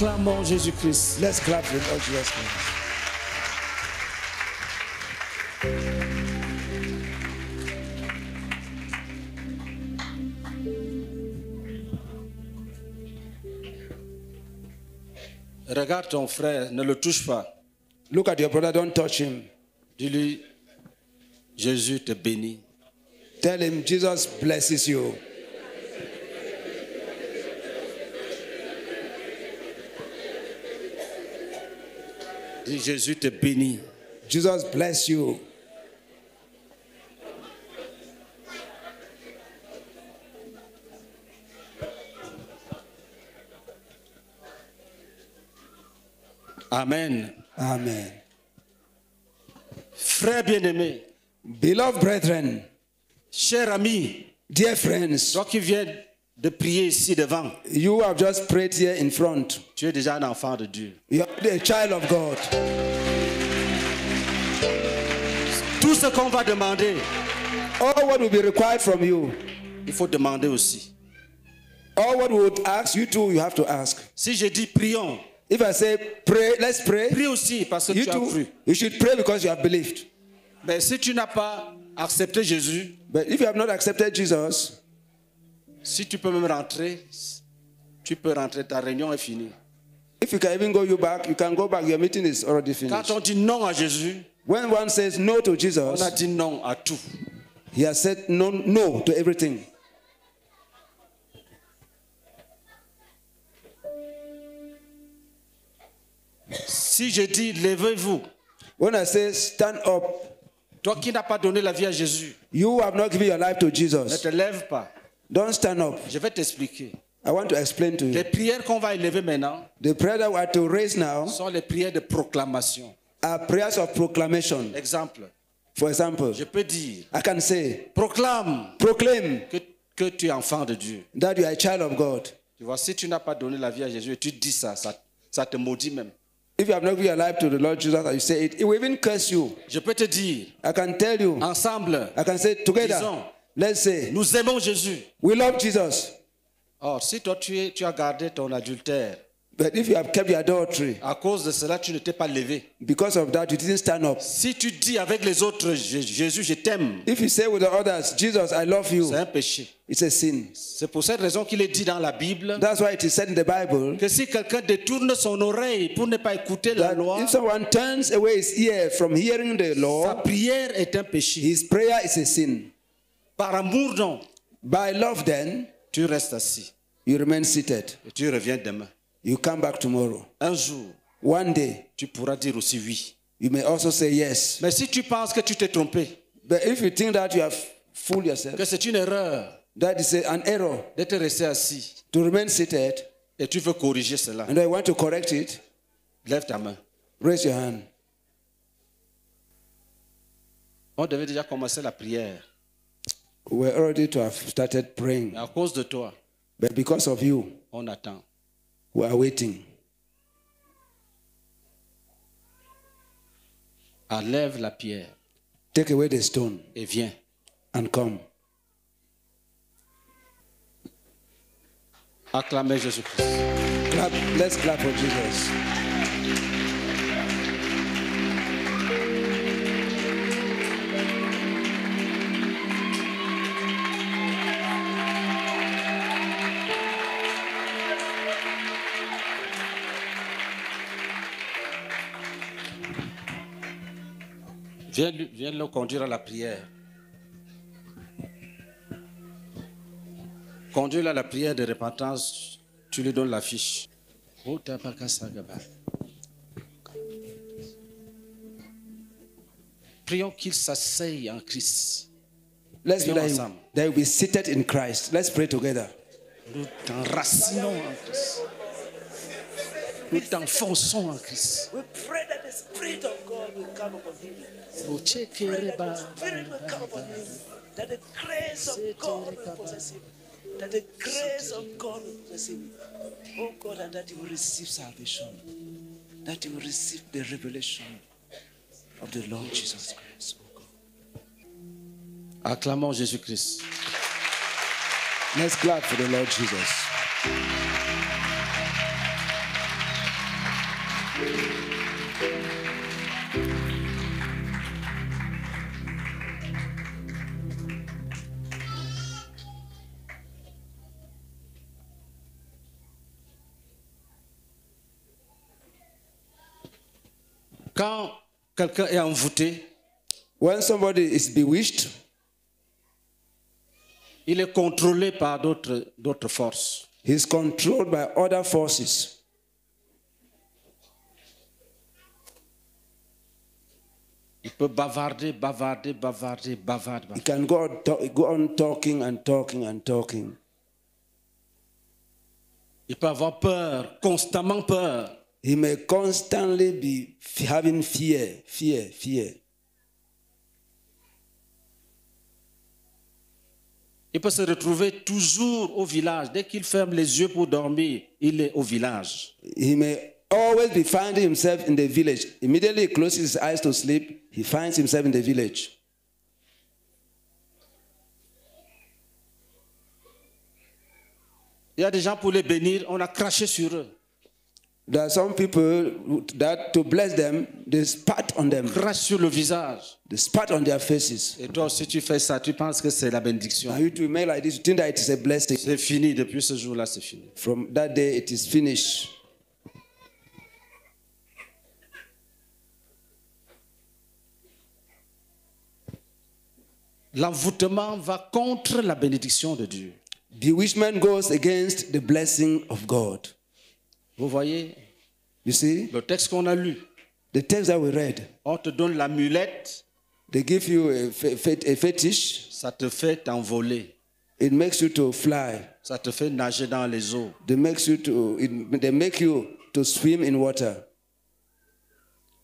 Acclamons Jésus-Christ. Let's clap for Lord Jesus Christ. Regarde ton frère, ne le touche pas. Look at your brother, don't touch him. Dis-lui, Jésus te bénit. Tell him, Jesus blesses you. Dis, Jésus te bénit. Jesus bless you. Amen. Amen. Frère bien-aimé, Beloved brethren, cher ami, dear friends, toi qui viens de prier ici devant, you have just prayed here in front. tu es déjà un enfant de Dieu. You are a child of God. Tout ce qu'on va demander, All what will be required from you, il faut demander aussi. all what we would ask, you too, you have to ask. Si je dis prions, If I say pray, let's pray. prie aussi parce que You tu as too, cru. you should pray because you have believed. Mais si tu n'as pas accepté Jésus, But if you have not accepted Jesus, si tu peux même rentrer, tu peux rentrer, ta réunion est finie. if you can even go you back, you can go back. Your meeting is already Quand finished. on dit non à Jésus, When one says no to on a Jesus, dit non à tout. he has said no to everything. Si je dis levez-vous, When I say stand up, toi qui n'as pas donné la vie à Jésus, you have not given your life to ne Jesus. te lève pas. Don't stand up. Je vais t'expliquer. I want to explain to Les you. prières qu'on va élever maintenant The prayer that we are to raise now sont les prières de proclamation. are prayers of proclamation. Exemple, For example, je peux dire, I can say, proclame proclaim que tu es enfant de Dieu. that you are a child of God. Tu vois, si tu n'as pas donné la vie à Jésus et tu dis ça te maudit même. If you have not given your life to the Lord Jesus and you say it, it will even curse you. Je peux te dire, I can tell you, ensemble, I can say together, disons, let's say, nous aimons Jésus. we love Jesus. Or, si toi tu as gardé ton adultère, But if you have kept your adultery, à cause de cela, tu ne t'es pas levé. because of that, you didn't stand up. Si tu dis avec les autres, Jésus, je t'aime, If you say with the others, Jesus, I love c'est you, un péché. it's a sin. C'est pour cette raison qu'il est dit dans la Bible That's why it is said in the Bible que si quelqu'un détourne son oreille pour ne pas écouter la that loi, if someone turns away his ear from hearing the sa law, prière est un péché. his prayer is a sin. Par amour, non. By love, then, Tu restes assis you remain seated. et tu reviens demain. You come back tomorrow. Un jour, One day, tu pourras dire aussi oui. you may also say yes. Mais si tu penses que tu t'es trompé, But if you think that you have fooled yourself, que c'est une erreur that is an error d'être resté assis to remain seated, et tu veux corriger cela, and I want to correct it, lève ta main. raise your hand. On devait déjà commencer la prière. We're already to have started praying, Mais à cause de toi, but because of you, on attend. we are waiting. Enlève la pierre Take away the stone et viens. and come. Acclamez Jésus-Christ. Clap, let's clap for Jesus. Viens le conduire à la prière. Conduis-le à la prière de repentance. Tu lui donnes la fiche. Prions qu'il s'asseye en Christ. Let's pray that ensemble. they will be seated in Christ. Let's pray together. Nous t'enracinons en Christ. Nous t'enfonçons en Christ. We pray that the Spirit of God will come upon him. Spirit will come upon him. That the grace of God will possess him. That the grace of God will possess him. Oh God, and that he will receive salvation. That he will receive the revelation of the Lord Jesus Christ. Oh God. Acclamons Jésus-Christ. Let's clap for the Lord Jesus. Quand quelqu'un est envoûté, When somebody is bewitched, il est contrôlé par d'autres forces. he's controlled by other forces. Il peut bavarder. He can go on talking and talking and talking. Il peut avoir peur, constamment peur. He may constantly be having fear. Il peut se retrouver toujours au village. Dès qu'il ferme les yeux pour dormir, il est au village. He may always be finding himself in the village. Immediately he closes his eyes to sleep, he finds himself in the village. Il y a des gens pour les bénir, on a craché sur eux. There are some people that to bless them, they spat on them. Crache sur le visage. They spat on their faces. Et toi, si tu fais ça, tu penses que c'est la bénédiction. And you to make like this, you think that it is a blessing. C'est fini, depuis ce jour-là, c'est fini. From that day, it is finished. L'envoûtement va contre la bénédiction de Dieu. Bewitchment goes against the blessing of God. Vous voyez, You see, le texte qu'on a lu, the text that we read, on te donne l'amulette, they give you a fetish. ça te fait t'envoler, It makes you to fly. ça te fait nager dans les eaux. They make you to swim in water.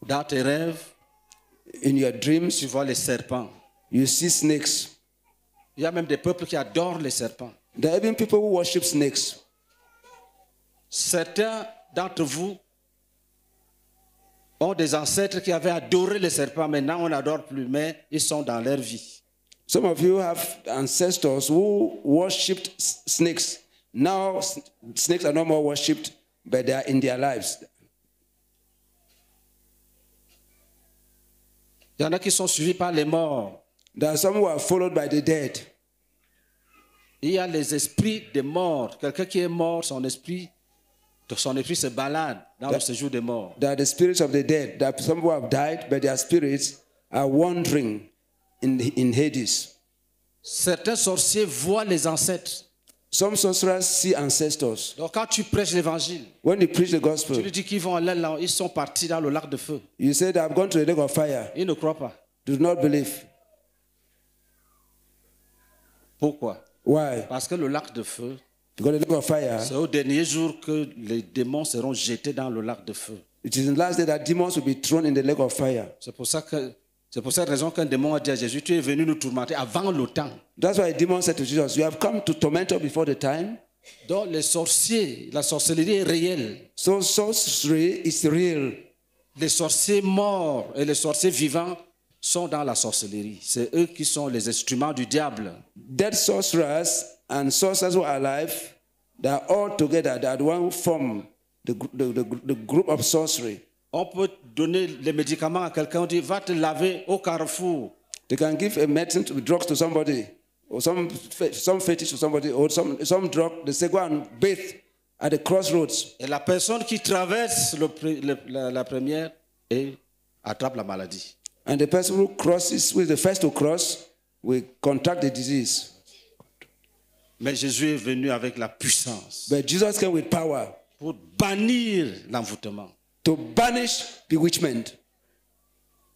Dans tes rêves, In your dreams, tu vois les serpents. you see snakes. Il y a même des peuples qui adorent les serpents. There are even people who worship snakes. Certains d'entre vous ont des ancêtres qui avaient adoré les serpents. Maintenant, on n'adore plus, mais ils sont dans leur vie. Some of you have ancestors who worshipped snakes. Now, snakes are no more worshipped, but they are in their lives. Il y en a qui sont suivis par les morts. There are some who are followed by the dead. Il y a les esprits des morts. Quelqu'un qui est mort, son esprit se balade dans le séjour des morts. There are the spirits of the dead. There are some who have died, but their spirits are wandering in Hades. Certains sorciers voient les ancêtres. Some sorcerers see ancestors. Donc quand tu prêches l'évangile, When you preach the tu gospel, lui dis qu'ils vont aller là, ils sont partis dans le lac de feu. you say that I've gone to the lake of fire. Ils ne croient pas. Do not believe. Pourquoi? Why? Parce que le lac de feu, Because the lake of fire, c'est au dernier jour que les démons seront jetés dans le lac de feu. it is in the last day that demons will be thrown in the lake of fire. C'est pour cette raison qu'un démon a dit à Jésus, tu es venu nous tourmenter avant le temps. That's why a demon said to Jesus, you have come to torment us before the time. Donc les sorciers, la sorcellerie est réelle. So sorcery is real. Les sorciers morts et les sorciers vivants sont dans la sorcellerie. C'est eux qui sont les instruments du diable. Dead sorcerers and sorcerers who are alive, they are all together. They are the one who form the group of sorcery. On peut donner les médicaments à quelqu'un, on dit va te laver au carrefour. They can give a medicine to drugs to somebody, or some fetish to somebody, or some drug. They say go and bathe at the crossroads. Et la personne qui traverse la première et attrape la maladie. And the person who crosses, who is the first to cross, will contract the disease. Mais Jésus est venu avec la puissance But Jesus came with power pour bannir l'envoûtement. to banish bewitchment.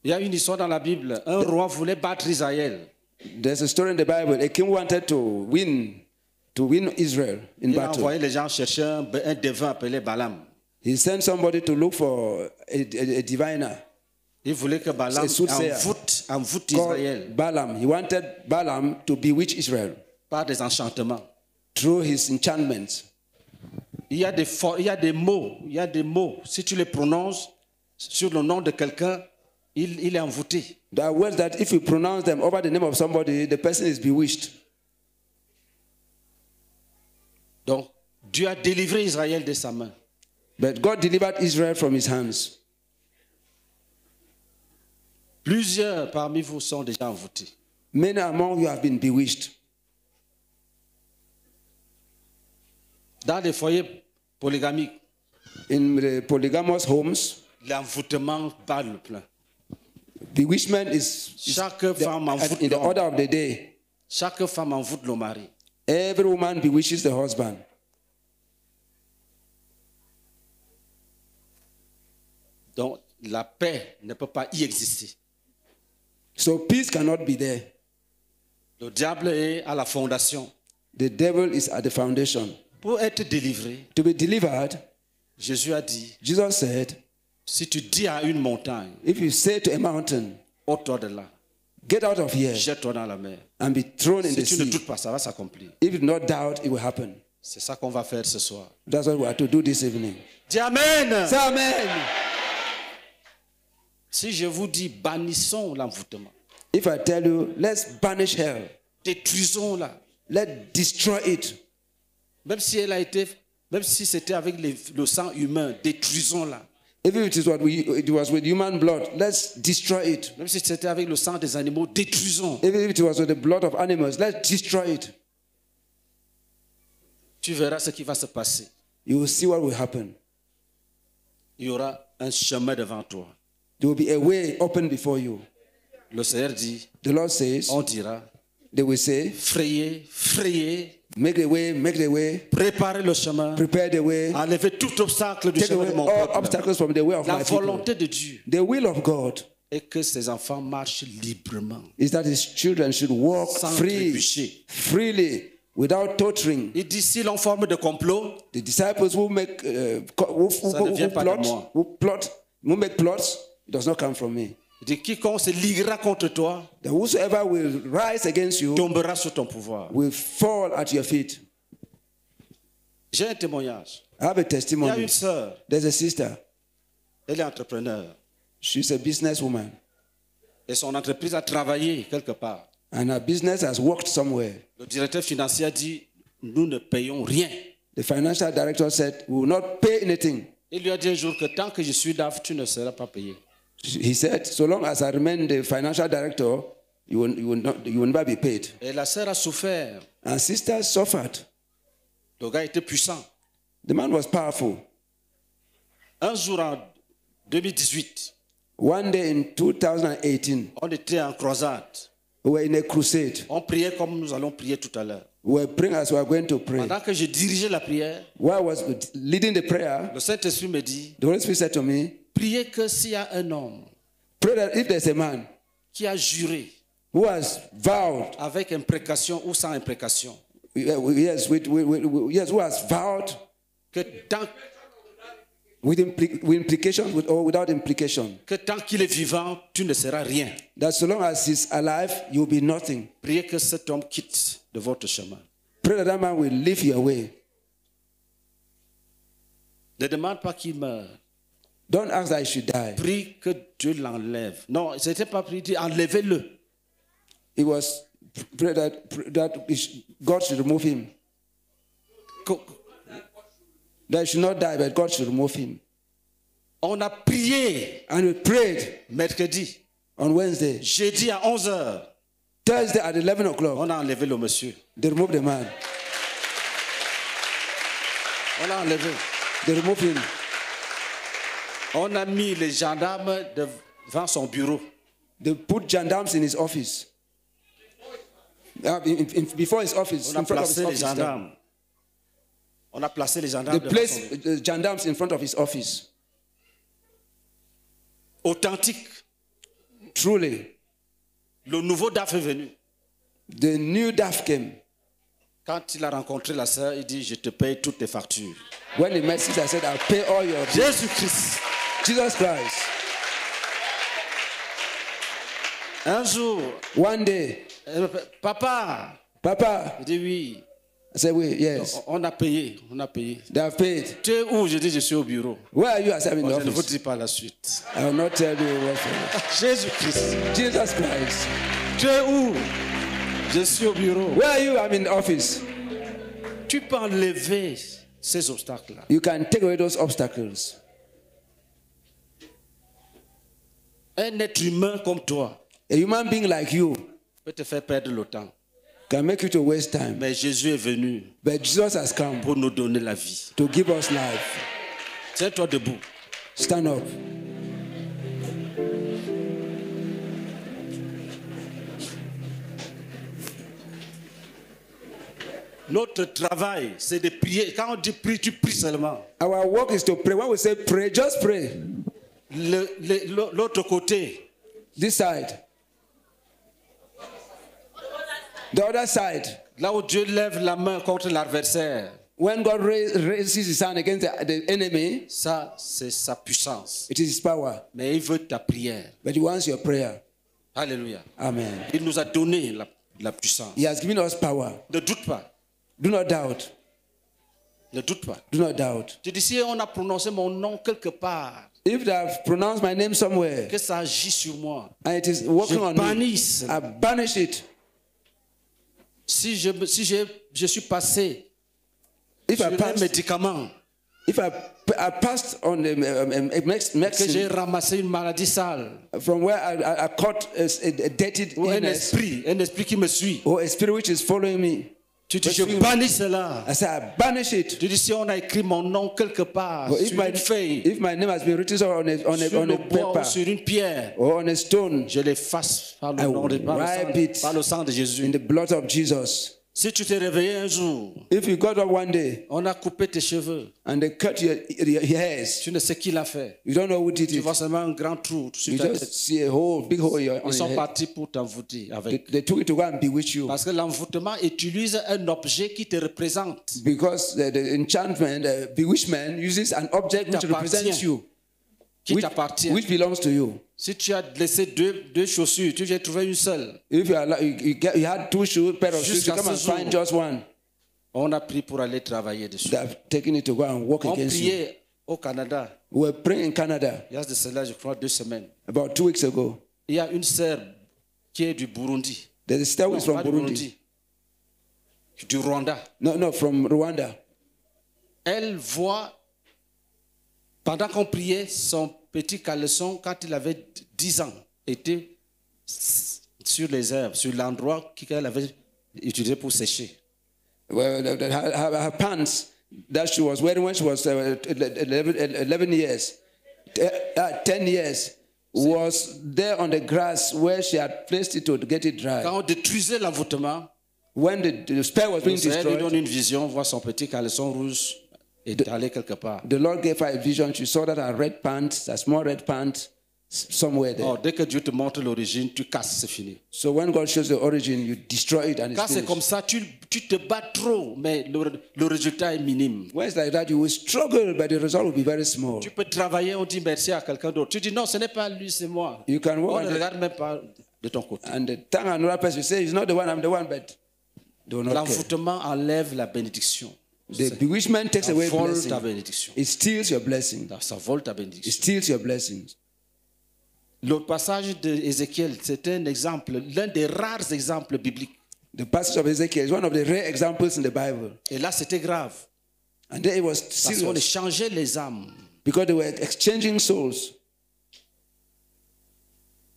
Il y a une histoire dans la Bible. Un roi voulait battre Israël. There's a story in the Bible. A king wanted to win Israel in Il a battle. envoyé les gens chercher un devin appelé Balaam. He sent somebody to look for a diviner Il voulait que Balaam a soothsayer envoûte called Israël Balaam. He wanted Balaam to bewitch Israel par des enchantements. through his enchantments. Il y a des mots. Si tu les prononces sur le nom de quelqu'un, il est envoûté. There are words that if you pronounce them over the name of somebody, the person is bewitched. Donc, Dieu a délivré Israël de sa main. But God delivered Israel from his hands. Plusieurs parmi vous sont déjà envoûtés. Many among you have been bewitched. Dans les foyers polygamiques, In the polygamous homes, l'envoûtement parle plein. bewitchment is Chaque femme envoûte in the l'homme. order of the day. Chaque femme envoûte le mari. Every woman bewitches the husband. Donc, la paix ne peut pas y exister. So peace cannot be there. Le diable est à la fondation. The devil is at the foundation. Pour être délivré, To be delivered, Jésus a dit, Jesus said, si tu dis à une montagne, if you say to a mountain, ôte-toi de là, get out of here jette-toi dans la mer. and be thrown in Si the tu ne sea, doutes pas, ça va s'accomplir. if you do not doubt, it will happen. C'est ça qu'on va faire ce soir. That's what we are to do this evening. Dis Amen. Say amen. Si je vous dis, bannissons l'envoûtement, If I tell you, let's banish hell, détruisons-la, let's destroy it. même si elle a été, même si c'était avec le sang humain, détruisons-la. Even if it was with human blood, let's destroy it. Même si c'était avec le sang des animaux, détruisons. Even if it was with the blood of animals, let's destroy it. Tu verras ce qui va se passer. You will see what will happen. Il y aura un chemin devant toi. There will be a way open before you. Le Seigneur dit, The Lord says, on dira, they will say, frayez, frayez, make the way, préparez le chemin, prepare the way, enlevez tout obstacle du take chemin de away mon all peuple. obstacles from the way of La my people. volonté de Dieu The will of God est que ses enfants marchent librement, is that his children should walk sans free, trébucher. freely, without tottering. Il dit, si l'on forme de complot, The disciples who make Ça ne vient pas de moi. who make plots, it does not come from me. il dit, quiconque se liguera contre toi That whosoever will rise against you tombera sous ton pouvoir. will fall at your feet. J'ai un témoignage. I have a Il y a testimony. une sœur, There's a sister. elle est entrepreneur. She's a businesswoman, Et son entreprise a travaillé quelque part. and her business has worked somewhere. Le directeur financier a dit, nous ne payons rien. The financial director said, "We will not pay anything." Il lui a dit un jour que tant que je suis DAF, tu ne seras pas payé. He said, "So long as I remain the financial director, you will never be paid." Et la sœur a souffert. And sister suffered. Le gars était puissant. The man was powerful. Un jour en 2018, One day in 2018, on était en croisade. we were in a crusade. On priait comme nous allons prier tout à l'heure. We were praying as we were going to pray. Pendant que je dirigeais la prière, While I was leading the prayer, le Saint-Esprit me dit, the Holy Spirit said to me, priez que s'il y a un homme "Pray that if there's a man qui a juré who has vowed, avec imprécation ou sans imprécation, yes, who has vowed que tant, with implication or without implication, que tant qu'il est vivant, tu ne seras rien. that so long as he's alive, you'll be nothing. Priez que cet homme quitte de votre chemin. Pray that that man will leave your way. Ne demande pas qu'il meure. Don't ask that he should die." Prie que Dieu l'enlève. Non, ce n'était pas prier, dit enlevez-le. It was pray that God should remove him. That he should not die, but God should remove him. On a prié And we prayed mercredi, on Wednesday. jeudi à 11h. Thursday at 11 o'clock, On a enlevé le monsieur. they removed the man. On l'a enlevé. They removed him. On a mis les gendarmes devant son bureau. They put gendarmes in his office. Before his office, On a in front of his placé les office. gendarmes. On a placé les gendarmes They devant son placed bureau. gendarmes in front of his office. Authentique. Truly, Le nouveau DAF est venu. the new DAF came. Quand il a rencontré la sœur, il dit, je te paye toutes tes factures. When the message, I said, "I'll pay all your bills." Jésus-Christ. Jesus Christ. Un jour, One day, papa, Papa, il dit oui, I said, "Wait, yes, on a payé, on a payé. they have paid." Tu es où? Je dis, je suis au bureau. Where are you? I said, "I'm in Bon, the je ne vous office." dis pas la suite. I will not tell you what for. Jésus-Christ. Jesus Christ. Tu es où? Je suis au bureau. Where are you? I'm in the office. Tu peux enlever ces obstacles-là. You can take away those obstacles. Un être humain comme toi A human being like you peut te faire perdre le temps. can make you to waste time. Mais Jésus est venu But Jesus has come pour nous donner la vie. to give us life. Tiens-toi debout. Stand up. Notre travail, c'est de prier. Quand on dit prie, tu pries seulement. Our work is to pray. When we say pray, just pray. L'autre côté, This side. The other side. là où Dieu lève la main contre l'adversaire, When God raises his hand against the enemy, ça, c'est sa puissance. it is his power. Mais il veut ta prière. But he wants your prayer. Alléluia. Amen. Il nous a donné la puissance. He has given us power. Ne doute pas. Do not doubt. Ne doute pas. Do not doubt. Tu dis, si on a prononcé mon nom quelque part, If they have pronounced my name somewhere que ça agit sur moi, and it is working je on me, bannisse. I banish it. Si je suis passé If sur I un passed, médicament, if I passed on the que j'ai medicine ramassé une maladie sale, from where I caught a dirty ou un illness esprit qui me suit, or a spirit which is following me, tu dis, je bannis cela. I say I banish it. Tu dis, si on a écrit mon nom quelque part, But sur une feuille, if my name has been written on sur a le bois ou paper sur une pierre, or on a stone je l'efface par I le nom de will wipe it par le sang de Jésus. in the blood of Jesus. Si tu t'es réveillé un jour, If you got up one day on a coupé tes cheveux, and they cut your hairs, tu ne sais qui l'a fait. you don't know who did Tu it. vois seulement un grand trou sur You ta just tête. see a big hole on Ils your sont head. partis pour t'envoûter avec. They took it to go and bewitch you Parce que l'envoûtement utilise un objet qui te représente. because the enchantment, the bewitchment uses an object which represents you, Qui t'appartient. which belongs to you. Si tu as laissé deux chaussures, tu as trouvé une seule. If you had two shoes, pair of shoes, you Jusqu'à come and ce jour. find just one. On a pris pour aller travailler dessus. They have taken it to go and work On against you. priait au Canada, We were praying in Canada il y a de cela, je crois, 2 semaines. about 2 weeks ago. Il y a une sœur qui est du Burundi. There's a sister who is Non, from pas du Burundi. Du Rwanda. No, from Rwanda. Elle voit, pendant qu'on priait, son petit caleçon, quand il avait 10 ans, était sur les herbes, sur l'endroit qu'elle avait utilisé pour sécher. Well, her pants that she was wearing when she was 11 years, 10 years, was there on the grass where she had placed it to get it dry. Quand on détruisait l'envoûtement, When the spell was being elle lui donne destroyed, une vision, voit son petit caleçon rouge étalé quelque part. the Lord gave her a vision. She saw that her red pants, a small red pants, somewhere there. Oh, dès que Dieu te montre l'origine, tu casses, c'est fini. So when God shows the origin, you destroy it and it's Quand c'est comme finished. ça, tu te bats trop, mais le résultat est minime. When it's like that, you will struggle, but the result will be very small. Tu peux travailler, on dit merci à quelqu'un d'autre. Tu dis non, ce n'est pas lui, c'est moi. You can On walk ne regarde même pas de ton côté. and tell another person, say, it's not the one, I'm the one, but do not care. L'envoûtement enlève la bénédiction. The bewitchment takes Ça away vole blessing. ta bénédiction. It steals your blessing. Ça vole ta It bénédiction. steals your blessings. Le passage d'Ézéchiel, c'est un exemple, l'un des rares exemples bibliques. The passage of Ezekiel is one of the rare examples in the Bible. Et là, c'était grave. And there it was Parce qu'on serious échangeait les âmes. because they were exchanging souls.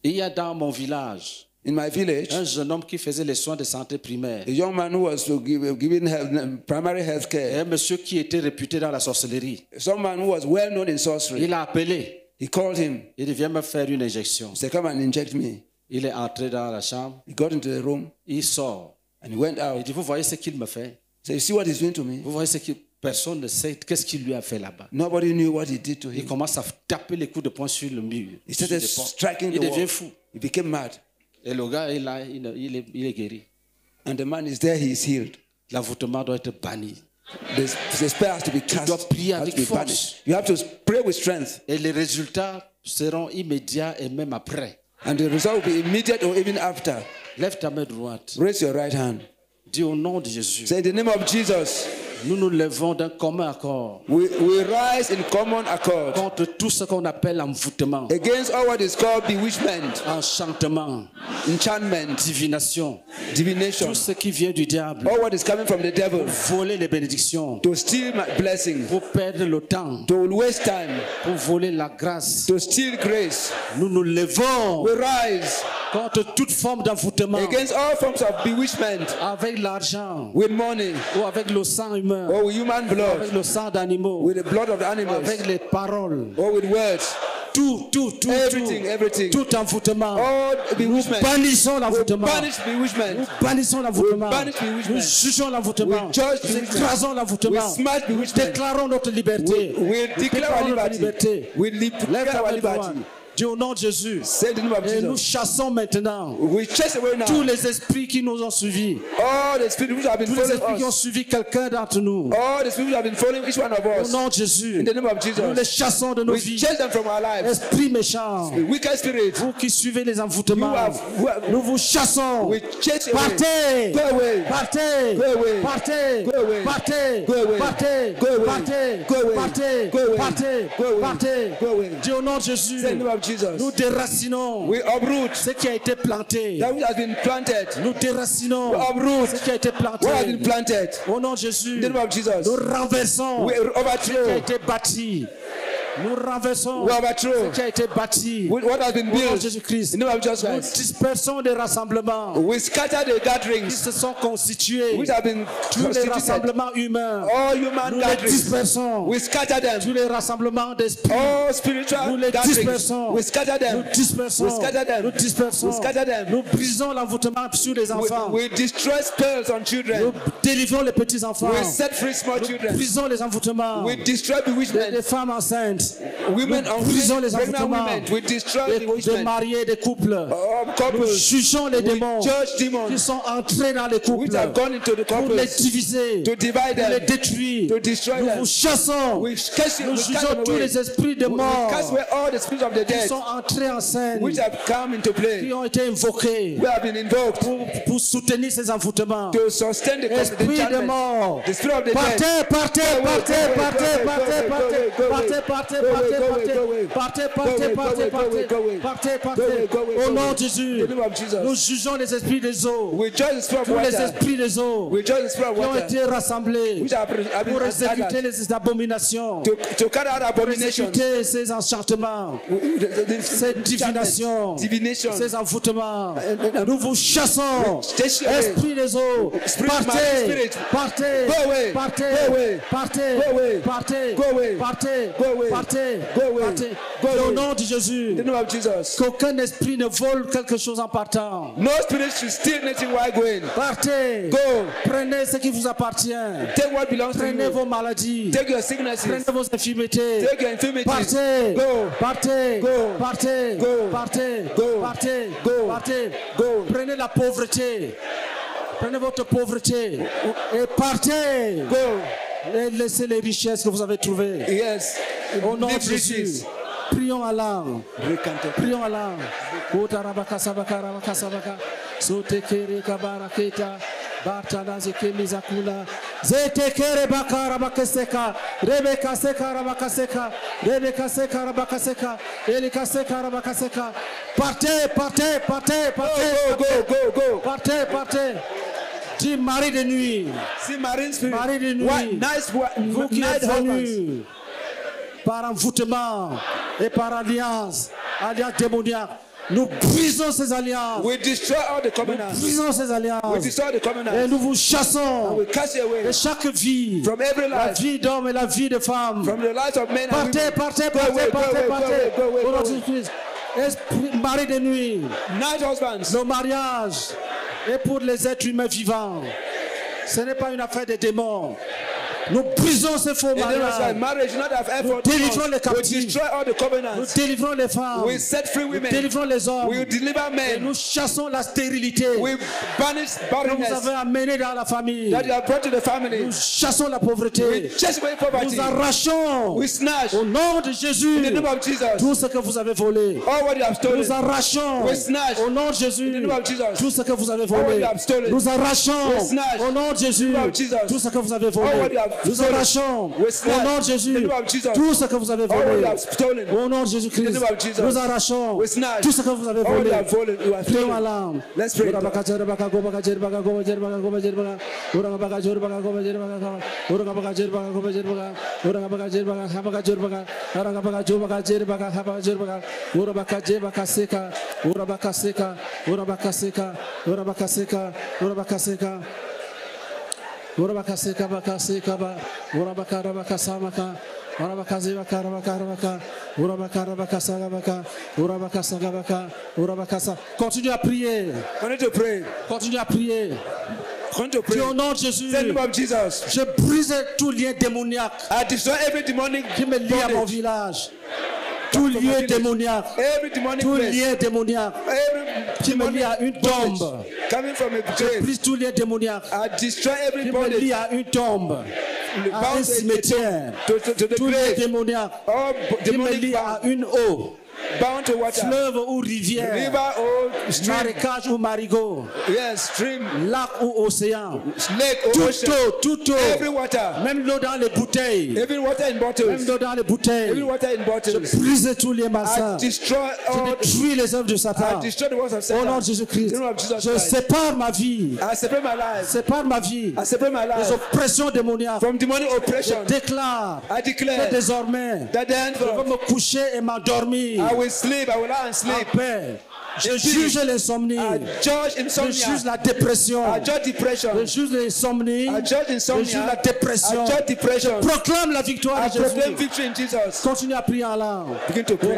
Il y a dans mon village In my village, un jeune homme qui faisait les soins de santé primaire. a young man who was giving primary health Et care, un monsieur qui était réputé dans la sorcellerie. someone who was well known in sorcery, Il a appelé. he called him. Il dit, viens me faire une injection. He said, come and inject me. Il est entré dans la chambre. He got into the room Il sort. and he went Il out. dit, vous voyez ce qu'il me fait? So you see what he's doing to me? Vous voyez ce que personne ne sait. Qu'est-ce qu'il lui a fait là-bas? Nobody knew what he did to Il him. commence à taper les coups de poing sur le mur. He sur started les portes. striking Il the devient wall. fou. He became mad. Et le gars est là, il est guéri. And the man is there, he is healed. L'envoûtement doit être banni. The spell has to be cast. dois prier Has to avec be force. banished. You have to pray with strength. Et les résultats seront immédiats et même après. And the result will be immediate or even after. Lève ta main droite. Raise your right hand. Dis au nom de Jésus. Say in the name of Jesus, Nous nous levons d'un commun accord we rise in common accord contre tout ce qu'on appelle envoûtement, against all what is called bewitchment, enchantement, enchantment, divination, divination, tout ce qui vient du diable, all what is coming from the devil, voler les bénédictions, to steal my blessing, pour perdre le temps, to waste time, pour voler la grâce. to steal grace. Nous nous levons We rise contre toute forme d'envoûtement against all forms of bewitchment avec l'argent with money ou avec le sang humain, or with human avec blood, le sang d'animaux, with the blood of the animals, avec les paroles, or with words. tout, Everything. tout envoûtement. All Nous bewitchment. bannissons We l'envoûtement. banish bewitchment. Nous bannissons l'envoûtement. We banish bewitchment. Nous jugeons l'envoûtement. We judge Nous bewitchment. écrasons We l'envoûtement. smash Nous bewitchment. déclarons notre liberté. We declare our Déclarons notre liberty. liberté. We Lève declare ta our main droite. liberty. Dis au nom de Jésus. Say the name of Et nous Jesus. chassons maintenant We chase away tous now les esprits qui nous ont suivis. all the spirits which have been Tous les following esprits qui ont us. suivi quelqu'un d'entre nous. All the spirits which have been following each one of Au us. nom de Jésus. In the name of Nous les Jesus. chassons de nos We vies. chase them from our lives. Esprits méchants. The wicked spirit. Vous qui suivez les envoûtements. who have- Nous vous chassons. We chase away. Partez. Go away. Partez. Go away. Partez. Go away. Partez. Go away. Partez. Go away. Partez. Go away. Partez. Go away. Partez. Go away. Partez. Go away. Dis au nom de Jésus. Say the name of Jesus. Nous déracinons We uproot ce qui a été planté. that which has been planted. Nous déracinons We uproot ce qui a été planté. what has been planted. Au nom de Jésus. In the name of Jesus. Nous renversons We ce qui a overthrow été bâti. Nous renversons We ce overthrow qui a été bâti. what has been Au nom de built. Jésus-Christ. In the name of Jesus Nous Christ. dispersons des rassemblements We scatter the qui gatherings se sont constitués. which have been Tous les constituted. rassemblements humains. All human Nous les gatherings. dispersons. We scatter Tous them. les rassemblements d'esprit. All Nous spiritual les gatherings. dispersons. We scatter Nous them. dispersons. We scatter them. Nous dispersons. We scatter them. Nous brisons l'envoûtement sur les enfants. We destroy spells on Nous children. délivrons les petits enfants. We set free small Nous children. brisons les envoûtements. We destroy Des bewitchment. femmes enceintes. Women Nous on brisons les pregnant envoûtements. women. We destroy Des bewitchment. mariés, des couples. Of Nous couples. jugeons les We démons judge qui demons sont entrés dans les which couples have gone into the pour les couples diviser, to divide pour les them, détruire. to destroy Nous them. vous chassons. We cast Nous we cast jugeons them tous away. les esprits de We mort cast away all the spirits of the qui dead sont entrés en scène, which have come into qui play. ont été invoqués We have been invoked pour soutenir ces envoûtements. to sustain the Esprit de enchantment. mort. The spirit of the dead. Partez, partez, partez, partez, partez, partez, partez, partez, partez, partez, partez, partez, partez. Au nom de Jésus, In the name of Jesus. nous jugeons les esprits des eaux, We judge the spirit of tous les water. esprits des eaux We judge the spirit of qui ont water. été rassemblés Which have been pour exécuter gathered les abominations, to carry out pour abominations. exécuter ces enchantements, ces divinations, Divination. ces envoûtements. Nous vous chassons, Chase you away. esprit des eaux, Spirit, partez, spirit. partez, Go away. partez, Go away. partez, Go away. partez, Go away. partez, Go away. partez, Go away. partez. Go Au away. nom de Jésus, In the name of Jesus. qu'aucun esprit ne vole quelque chose en partant. No spirit should steal anything while going. Partez, Go. prenez ce qui vous appartient, Take what belongs to prenez you. vos maladies, Take your sicknesses. prenez vos infirmités. Take your infirmities. Partez, Go. partez, Go. partez, Go. partez, Go. partez, Go. partez. Go. Prenez la pauvreté, prenez votre pauvreté et partez. Go. Et laissez les richesses que vous avez trouvées. Yes. Au nom de Live Jésus, riches. prions à langue. Recante. Prions à langue. Kotarabaka sabaka rabaka sabaka. Sotekere kabaraketa. Bartana zekemi zakula. Zetekere baka rabaka seka. Rebeka seka rabaka seka. Rebeka seka rabaka seka. Elika seka rabaka seka. Partez, partez, partez, partez. Go, go, go, go. Partez, partez. Dis mari de nuit. See marine spirit. Mari de nuit. What nice Vous qui night êtes husbands. venus par envoûtement et par alliance démoniaque, nous brisons ces alliances. We destroy all the Nous covenants. brisons ces We alliances. destroy the Et covenants. nous vous chassons We cast you away de chaque vie, from every la life, vie d'homme et la vie de femme. from the lives of men and Partez, women. partez, Go partez, away, go partez, away, go partez. away, go away, Au nom go de away. Jésus-Christ. Esprit, mari de nuit, Night husbands. nos mariages et pour les êtres humains vivants. Ce n'est pas une affaire des démons. Nous brisons ces faux In the name of Jesus, mariages. marriage will not have effort. délivrons les We captifs. destroy all the Nous covenants. délivrons les femmes. We set free Nous women. délivrons les hommes. We deliver Et men. nous chassons la stérilité We banish que vous barrenness avez amenée dans la famille. that you have brought to the family. Nous chassons la We pauvreté. chase away poverty. Nous arrachons We snatch au nom de in Jésus the name of Jesus tout ce que vous avez volé. all what you have stolen. Nous arrachons We snatch au nom de in the Jésus name of Jesus tout ce que vous avez all what volé. you have stolen. Nous arrachons We snatch au nom de Jésus in the name of Jesus tout ce que vous avez all what volé. you have Nous stolen. arrachons We au snatch nom de in the Jésus name of Jesus tout ce que vous avez all what you volé. have stolen. Au nom de Jésus-Christ, In the name of Jesus. nous arrachons We snatch tout ce que vous avez all what you volé. have stolen. You have Prions à stolen. l'âme. Let's pray. Continue à prier. Continue to pray. Continue à prier. Continue to pray. Dis au nom de Jésus, In the name of Jesus. je brise tout lien démoniaque I destroy every demonic qui me lie à mon bondage. village. Tout lien démoniaque. Every demonic Tout place. lien démoniaque Every qui me lie demonic à une bondage tombe. coming from a grave. Brise tout lien démoniaque I destroy every qui me bondage lie à une tombe, à un bound cimetière. to the Tout lien grave. démoniaque All qui me demonic lie à bound, une eau, bound to water. fleuve ou rivière, River or stream. marécage ou marigot, Yes, stream, lac ou océan. lake or ocean. Toute eau, Every water. même l'eau dans les bouteilles, Every water in même bottles. l'eau dans les Every bouteilles. water in bottles. Brise tous les malsains. I destroy Je all. détruis les œuvres de I Satan. destroy the works of Au nom Satan. de Jésus-Christ, In the name of Jesus je Christ. sépare ma vie. I separate my life. Sépare ma vie I separate my des life oppressions démoniaques. from demonic oppression. Déclare I que declare désormais, that the end je vais me coucher et m'endormir I will sleep. I will lie and en sleep. paix. Je juge l'insomnie. I judge Je insomnia. juge la dépression. I judge depression. Je juge l'insomnie. I judge Je insomnia. juge la dépression. I judge depression. Proclame la victoire I de proclaim Jésus. victory in Jesus. Continue à prier en langue. Begin to pray.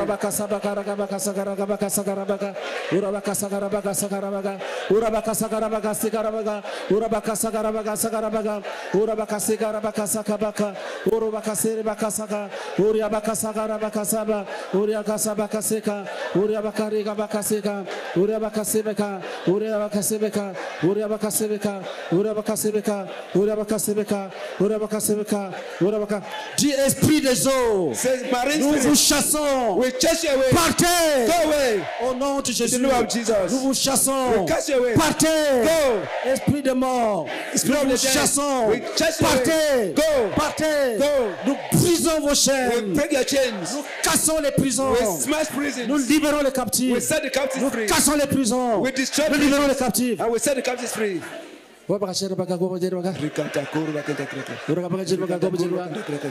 Dis esprit des eaux, Says marine nous vous spirit. chassons. We chase you away. Partez Go away. au nom de Jésus. In the name of Jesus. Nous vous chassons. We cast you away. Partez. Go. Esprit de mort. Spirit Nous of vous the dead. chassons. We chase you Partez. away. Go. Partez. Go. Nous brisons vos We chaînes. break your chains. Nous cassons les prisons. We smash prisons. Nous libérons les captifs. We set the captives Nous free. cassons les prisons. We destroy Nous libérons les prisons. captifs. And we set the captives free.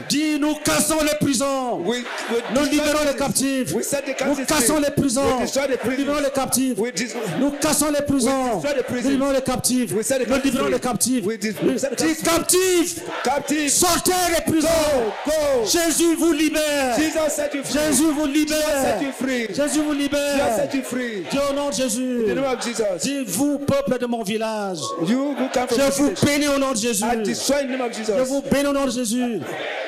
Dis, nous cassons les prisons. Nous libérons les captifs. We set the Nous captives cassons free. les prisons. We destroy the Nous libérons prisons. les captifs. We dis- Nous cassons les prisons. We destroy the prisons. Nous libérons les captifs. We set the Nous captives libérons free. les captifs. We set the Dis, captives captifs, Captives. sortez les prisons. Go. Jésus vous libère. Jesus set you free. Jésus vous Jesus libère. set you free. Jésus vous Jesus libère. set you free. Dis au nom de Jésus. In the name of Jesus. Dis, vous, peuple de mon village. You who come from Je this vous village, bénis au nom de Jésus. I destroy in the name of Jesus. Je vous bénis au nom de Jésus.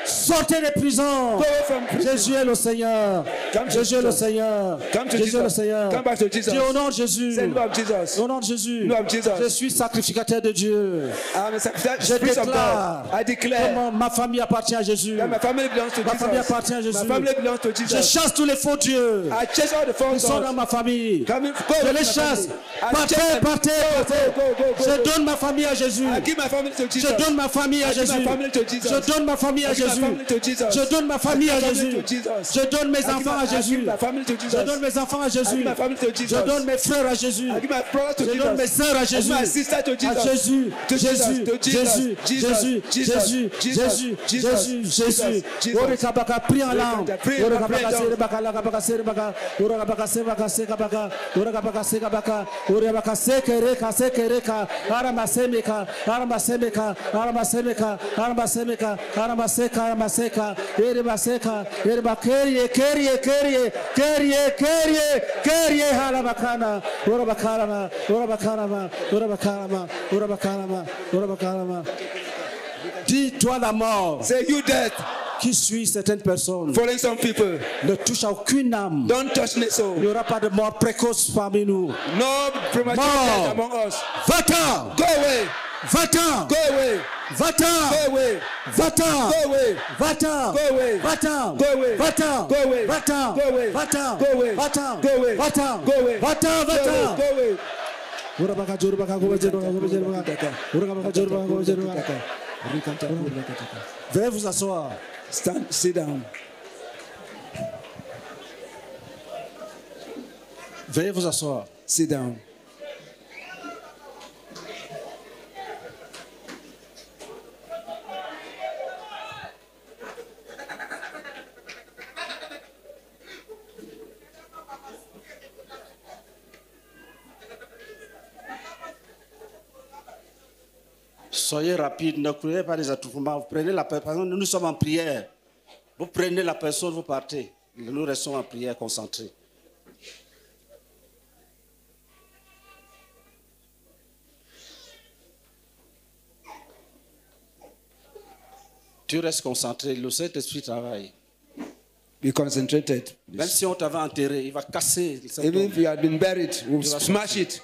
Sortez des prisons. Go away from prison. Jésus est le Seigneur. Come to Jésus est le Jesus. Seigneur. Come to Jésus est le Jesus. Seigneur. Come back to Jesus. Dis au nom de Jésus. Say in the name of Jesus. Au nom de Jésus. name of Jesus. Je suis sacrificateur de Dieu. I'm a sacrifice Je priest of déclare God. I declare que ma famille appartient à Jésus. that my family belongs to Ma famille Jesus. appartient à Jésus. My family belongs to Je Jesus. chasse tous les faux dieux I chase all the qui false sont dans gods. ma famille. Coming, go Je with les my chasse. family. I Partez, chase them. partez, partez. Go. Je donne ma famille à Jésus. I give my family to Jesus. Je donne ma famille à I give Jésus. my family to Jesus. Je donne ma famille à I give my Jésus. family to Jesus. Je donne ma famille à I give my Jésus. family to Jesus. Je donne mes I give enfants my- à I Jésus. give my family to Jesus. Je donne mes enfants à I Jésus. give my family to Jesus. Je donne mes frères à Jésus. I give my brother to Je donne mes Jesus. sœurs à I give Jésus. my sister to À Jesus. Jésus, To Jesus, Jésus, to Jesus, Jésus, Jesus, Jésus, Jesus, Jésus, Jesus, Jésus, Jesus, Jésus, Jesus. Ore kabaka, prie en langue. Prie, Ore prie kabaka, en langue. sere baka, la kabaka, sere baka. Ore kabaka, se baka, se kabaka. Ore kabaka, se kabaka. Ore baka, se kereka, se kereka. Arama semeka, arama semeka, arama semeka, arama semeka, arama seka, arama seka. Ere baseka, ere bakerie, kerie, kerie, kerie, kerie, kerie, halabakana. Ore bakarama, ore bakarama, ore bakarama, ore bakarama, ore bakarama. Dis, toi la mort, Say, you death, qui suit certaines personnes, following some people. ne touche à aucune âme. Don't touch me Il so. n'y aura pas de mort précoce parmi nous. No premature Mort. death among us. Va-t'en! Go away. Va-t'en! Go away. Va-t'en! Go away. Va-t'en! Go away. Va-t'en! Go away. Va-t'en! Go away. Va-t'en! Go away. Va-t'en! Go away. Va-t'en! Go away. Va-t'en! Go away. Va-t'en! Go away. Va-t'en! Go away. Va-t'en! Go away. Veuillez vous asseoir. Stand, sit down. Veuillez vous asseoir. Sit down. Soyez rapide, ne courez pas les attroupements. Vous prenez la personne, nous sommes en prière. Vous prenez la personne, vous partez. Nous restons en prière concentrés. Tu restes concentré, le Saint-Esprit travaille. Be concentrated. Même si on t'avait enterré, il va casser. Even if you had been buried, we'll You are smash it.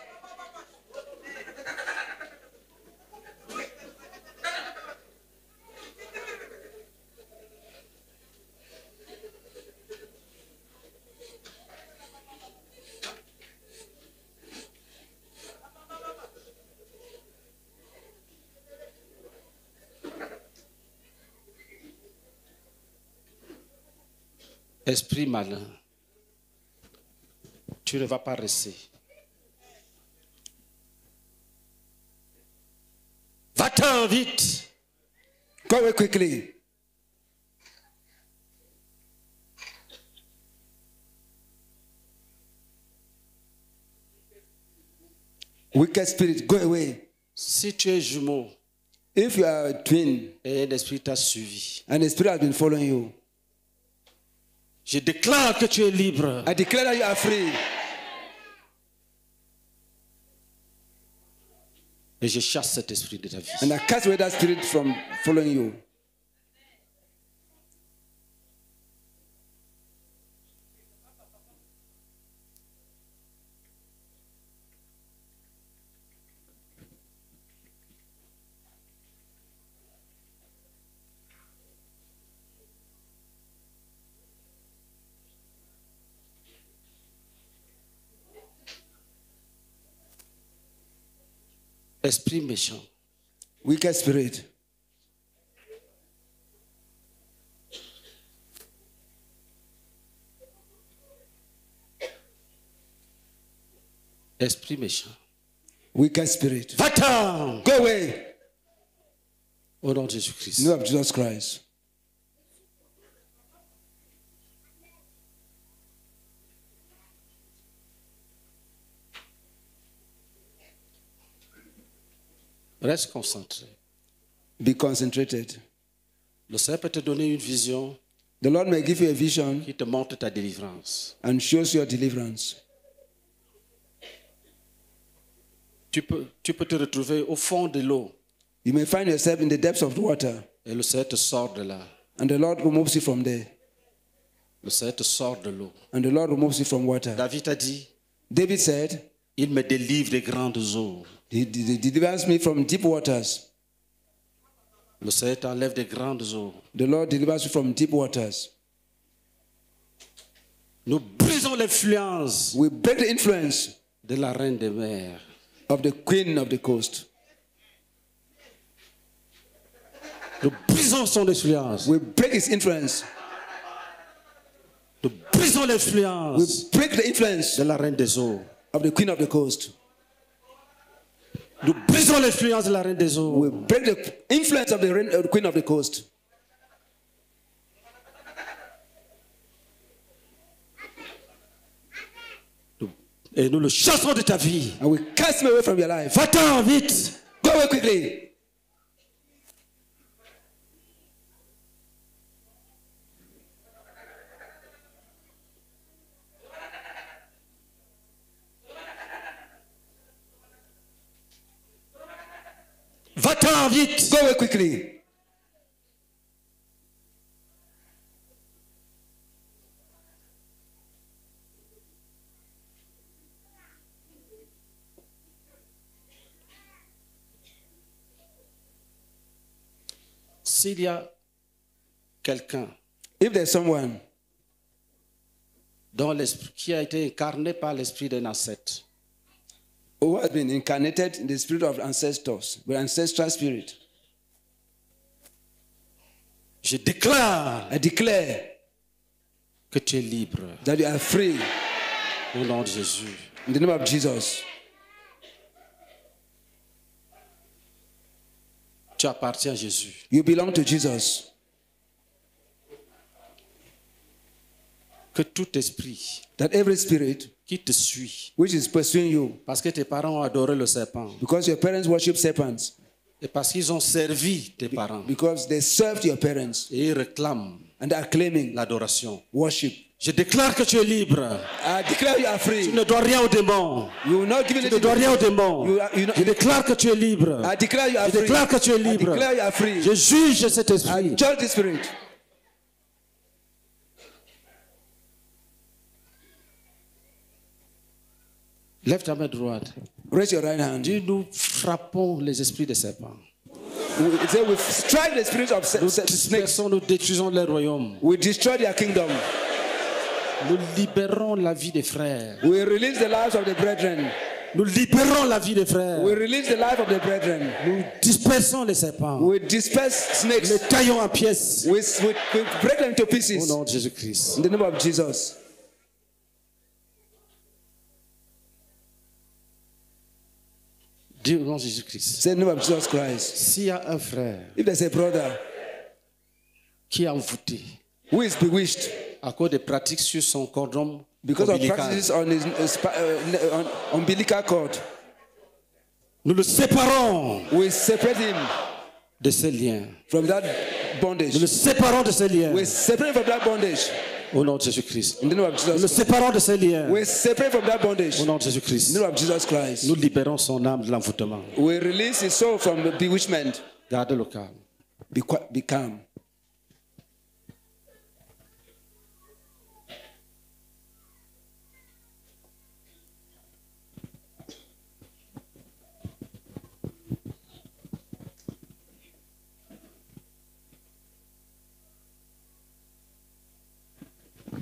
Esprit malin, tu ne vas pas rester. Va-t'en vite. Go away quickly. Wicked spirit, go away. Si tu es jumeau If you are a twin et un esprit t'a suivi, and the spirit has been following you, je déclare que tu es libre. I declare that you are free. Et je chasse cet esprit de ta vie. And I cast away that spirit from following you. Esprit méchant, Wicked spirit, esprit méchant, wicked spirit, va-t'en go away. au nom de In Jésus-Christ. the name of Jesus Christ. Reste concentré. Be concentrated. Le Seigneur peut te donner une vision The Lord may give you a vision qui te montre ta délivrance. and shows your deliverance. Tu peux te retrouver au fond de l'eau You may find yourself in the depths of the water, et le Seigneur te sort de là. and the Lord removes you from there, Le Seigneur te sort de l'eau. and the Lord removes you from water. David a dit, David said, il me délivre des grandes eaux. He delivers me from deep waters. Le Seigneur t'enlève des grandes eaux. The Lord delivers you from deep waters. Nous brisons l'influence We break the influence de la reine des mers. of the queen of the coast. Nous brisons son influence. We break his influence. Nous brisons We l'influence break the influence de la reine des eaux. of the queen of the coast. Nous brisons l'influence de la reine des eaux. We break the influence of the queen of the coast. Et nous le chassons de ta vie. And we cast him away from your life. Va-t'en vite. Go away quickly. Va-t'en vite. Go away quickly. S'il y a quelqu'un If there's someone dont l'esprit, qui a été incarné par l'esprit d'un ancêtre, who has been incarnated in the spirit of ancestors, with ancestral spirit, je déclare I declare que tu es libre that you are free au nom de Jésus. in the name of Jesus. Tu appartiens à Jésus. You belong to Jesus. Que tout esprit That every spirit qui te suit, which is pursuing you, parce que tes parents ont adoré le serpent, because your parents worship serpents, et parce qu'ils ont servi tes parents, because they served your parents et ils réclament and are claiming l'adoration. worship. Je déclare que tu es libre. I declare you are Tu free. ne dois rien aux démons. You will not give Tu it ne dois rien aux démons. Je déclare que tu es libre. I declare you are Je free. déclare que tu es I libre. declare you are free. Je juge cet I esprit. judge the spirit. Lève ta main droite. Raise your right hand. Dis, nous frappons les esprits des serpents. We say we strike the spirit of Nous snakes. dispersons, nous détruisons les royaumes. We destroy their kingdom. Nous libérons la vie des frères. We release the lives of the brethren. Nous libérons la vie des frères. We release the life of the brethren. Nous dispersons les serpents. We disperse Nous les snakes. taillons en pièces. We break them to Au pieces. nom de Jésus-Christ. In the name of Jesus. Dis au nom de Jésus-Christ. Say in the name of Jesus Christ. S'il y a un frère If there's a brother qui est envoûté who is bewitched à cause des pratiques sur son cordon because of ombilical, practices on his umbilical cord, nous le séparons we separate him de ces liens. from that Nous le bondage. séparons de ces liens. We separate him from that bondage. Au nom de Jésus-Christ. In the name of Nous le Jesus. séparons de ces liens. We separate from that bondage. Au In nom de Jésus-Christ. the name of Jesus Christ. Nous libérons son âme de l'envoûtement. We release his soul from the bewitchment. Garde le calme. Be calm.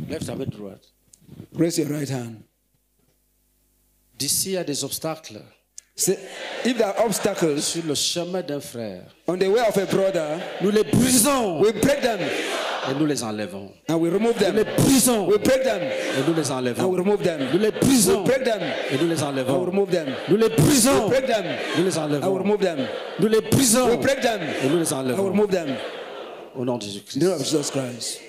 Lève ta main droite. Raise your right hand. D'ici, il y a des obstacles Say, if there are obstacles sur le chemin d'un frère. on the way of a brother, Nous les brisons we break them et nous les enlevons. and we remove Nous les them. brisons We break them et nous les and we enlevons. remove Nous them. les brisons We break them et nous les and we enlevons. remove them. Nous les brisons, We break them nous les and we enlevons. remove them. Nous les brisons We break them et nous les and we enlevons. remove them. Au nom de In the Jésus-Christ. name of Jesus Christ.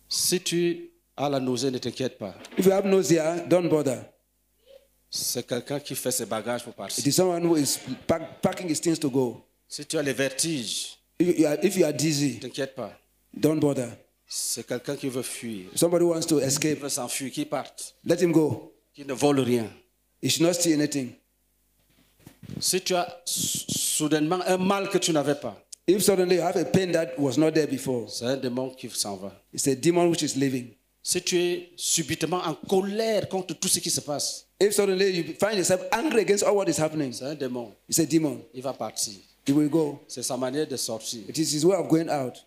Si tu as la nausée, ne t'inquiète pas. If you have nausea, don't bother. C'est quelqu'un qui fait ses bagages pour It partir. is someone who is packing his things to go. Si tu as les vertiges, If you are ne dizzy, t'inquiète pas. don't bother. C'est quelqu'un qui veut fuir, Somebody wants to qui escape, veut s'enfuir, qui parte, let him go. qui ne vole rien. He should not steal anything. Si tu as soudainement un mal que tu n'avais pas, If suddenly you have a pain that was not there before, c'est un démon qui s'en va. it's a demon which is living. Si tu es subitement en colère contre tout ce qui se passe, If suddenly you find yourself angry against all what is happening, c'est un démon. it's a demon. Il va partir. He will go. C'est sa manière de sortir. It is his way of going out.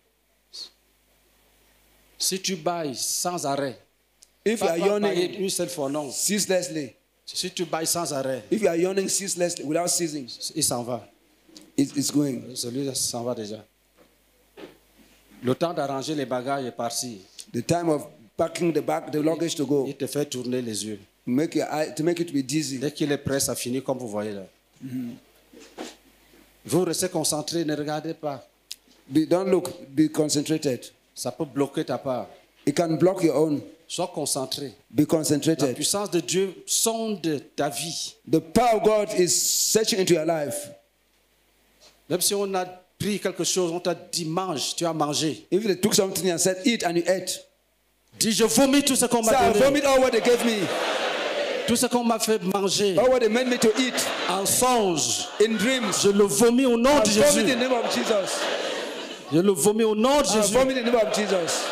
Si tu bailles sans arrêt, If you pas are bailler yawning une seule fois, non. ceaselessly, Si tu bailles sans arrêt, if you are yawning ceaselessly without ceasing, il s'en va. it's going. Celui-là s'en va déjà. Le temps d'arranger les bagages est parti. The time of packing the luggage to go, Il te fait tourner les yeux. make your eye, to make it be dizzy. Dès qu'il est prêt, ça finit comme vous voyez là. Vous restez concentré, ne regardez pas. Don't look, be concentrated. Ça peut bloquer ta part. It can block your own. Sois concentré. Be La concentrated. puissance de Dieu sonde ta vie. The power of God is searching into your life. Même si on a pris quelque chose, on t'a dit mange, tu as mangé. If they took something and said eat and you ate, Dis je vomis tout ce qu'on say m'a I donné. vomit all what they gave me, Tout ce qu'on m'a fait manger all what they made me to eat en songe. in dreams. Je le vomis au nom I de vomit in Jésus. the name of Jesus. Je le vomis au nom de I Jésus. vomit in the name of Jesus.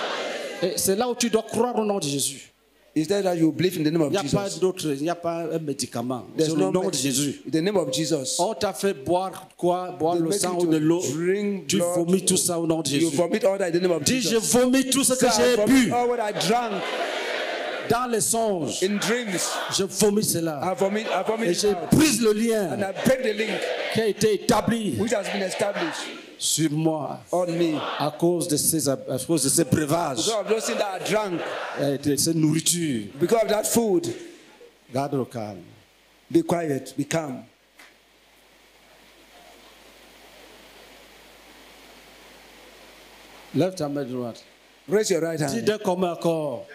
Et c'est là où tu dois croire au nom de Jésus. Instead that you believe in the name Il of n'y a pas Jesus. d'autre, il n'y a pas un médicament. There's C'est le no nom de medicine. Jésus. The name of Jesus. On t'a fait boire quoi? Boire They le make sang you ou de l'eau. to drink Tu blood. vomis tout ça au nom de You Jésus. vomit all that in the name of Dis, je Jesus. vomis tout ce que Say, I j'ai vomit bu all what I drank dans les songes. in dreams. Je vomis cela. I vomit Et it je out. brise le And lien I break the link qui a été établi which has been established sur moi on me. à cause de ces breuvages, Because of those things that I drank, de cette nourriture. because of that food, Garde le calme. be quiet, be calm. Lève ta main droite. Raise your right Dis hand. d'un commun accord.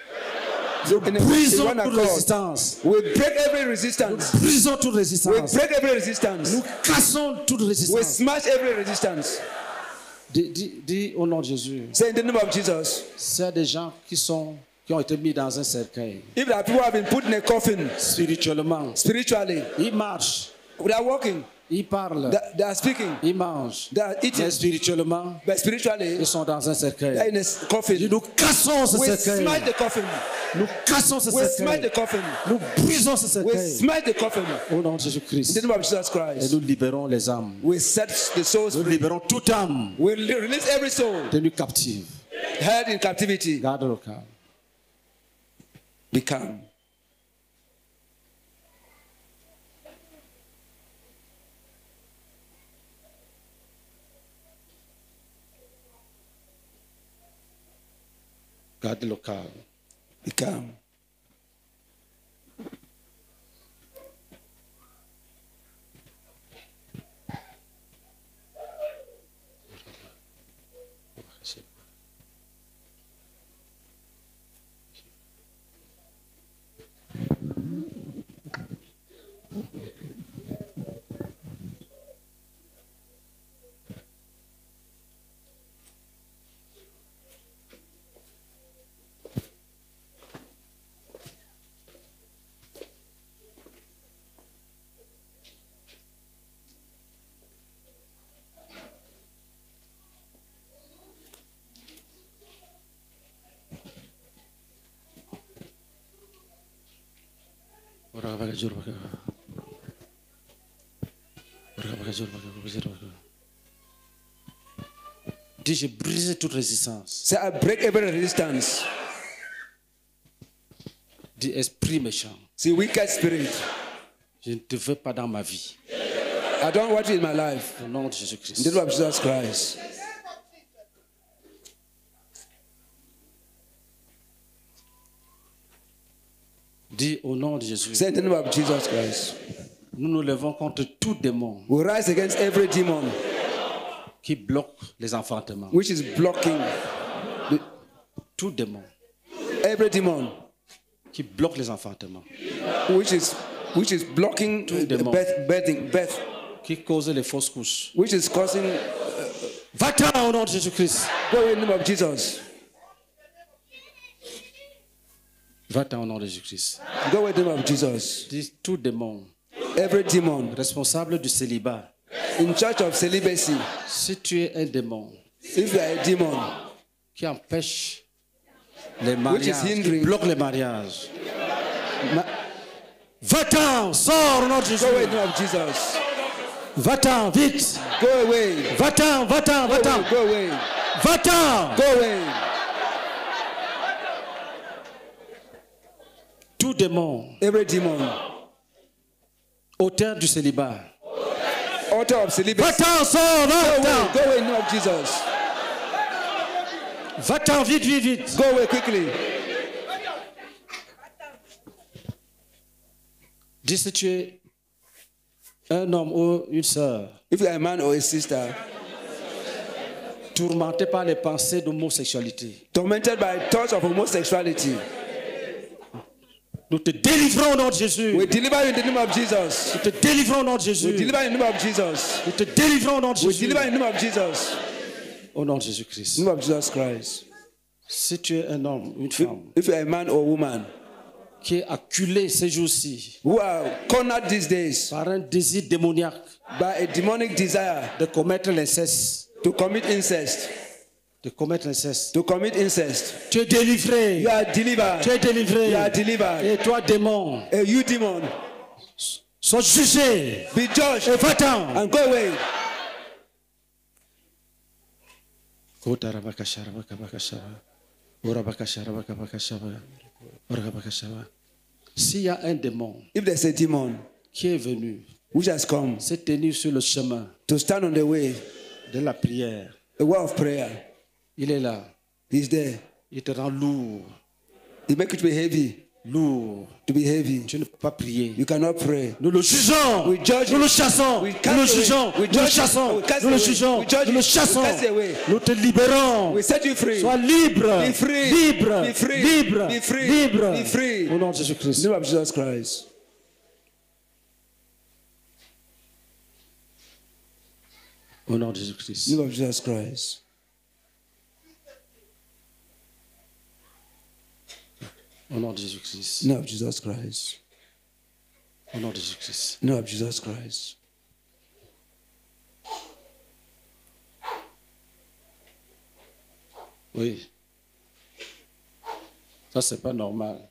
In Brisons one toute accord. résistance. We break every resistance. Brisons toute We résistance. break every resistance. Nous cassons toute We résistance. smash every resistance. Dis au nom de Jésus. Say in the name of Jesus. C'est des gens qui ont été mis dans un cercueil. If the people have been put in a coffin Spirituellement. spiritually, Ils marchent. they are walking, Ils parlent. they are speaking, Ils mangent. they are eating, Mais spirituellement, but spiritually, ils sont dans un they are cercueil. in a coffin. Nous cassons ce We cercueil. smash the coffin. Nous cassons ce We smash cercueil. the coffin. Nous brisons ce We cercueil. smash the coffin. Au nom de In Jésus-Christ. the name of Jesus Et Christ. nous libérons les âmes. We set the souls Nous free. libérons toute âme We release every soul tenue captive. held in captivity. Garde le calme. Be calm. Garde le calme. Be calm. Dis, j'ai brisé toute résistance. Say, I break every resistance. Dis, esprit méchant, See, wicked spirit. je ne te veux pas dans ma vie. I don't want you in my life. Au nom de In the Jésus-Christ. name of Jesus Christ. Dis, au nom de Jésus, Say in the name of Jesus Christ. nous nous levons contre tout démon We rise against every demon qui bloque les enfantements. which is blocking, Tout démon every demon qui bloque les enfantements, which is blocking Tout demon. birth, qui cause les fausses couches. which is causing. Va-t'en au nom de Jésus-Christ. Go in the name of Jesus. Va-t'en au nom de Jésus-Christ. Go in the name of Jesus. Dis, tout démon Every demon responsable du célibat, in church of celibacy, si tu es un démon if you are a demon qui empêche les which is mariages, qui hindering, bloque les mariages, va-t'en, sors au nom de Jésus. go in the name of Jesus. Va-t'en, vite. Go away. Va-t'en, va-t'en, va-t'en. Go away. Va-t'en. Go away. Tout démon, Every demon, auteur du célibat, author of celibacy, va-t'en, sors, va-t'en. go away in the name of Jesus. Va-t'en, vite, vite, vite. Go away quickly. Dis si tu es un homme ou une sœur If you are a man or a sister, tourmenté par les pensées d'homosexualité, tormented by thoughts of homosexuality, nous te délivrons au nom de Jésus. we deliver you in the name of Jesus. Nous te délivrons au nom de We Jésus. deliver you in the name of Jesus. Nous te délivrons au nom de We Jésus. deliver you in the name of Jesus. Au nom de In Jésus-Christ. the name of Jesus Christ. Si tu es un homme, une femme, If you are a man or woman qui est acculé ces jours-ci who are cornered these days par un désir démoniaque by a demonic desire de commettre l'inceste, to commit incest, de commettre l'inceste. to commit incest. Tu es délivré. You are delivered. Tu es délivré. You are delivered. Et toi, démon, A you demon, sois jugé. be judged Et va-t'en. and go away. S'il y a un démon If there's a demon qui est venu which has come se tenir sur le chemin to stand on the way, de la prière, a way of prayer, il est là. he's there. Il te rend lourd. He make it to be heavy. Lourd. To be heavy. Tu ne peux pas prier. You cannot pray. Nous le jugeons. We judge Nous le it. chassons. We Nous cast le away. jugeons. We Nous le judge it. chassons. We cast Nous le away. jugeons. We judge Nous le it. We chassons. cast away. Nous te libérons. We set you free. Sois libre. Be free. Libre. Be free. Libre. Be free. Libre. Be free. Au nom de In the Jésus-Christ. name of Jesus Christ. Au nom de Jésus-Christ. In the name of Jesus Christ. Au nom de Jésus-Christ. In the name of Jesus Christ. Au nom de Jésus-Christ. In the name of Jesus Christ. Oui. Ça, c'est pas normal.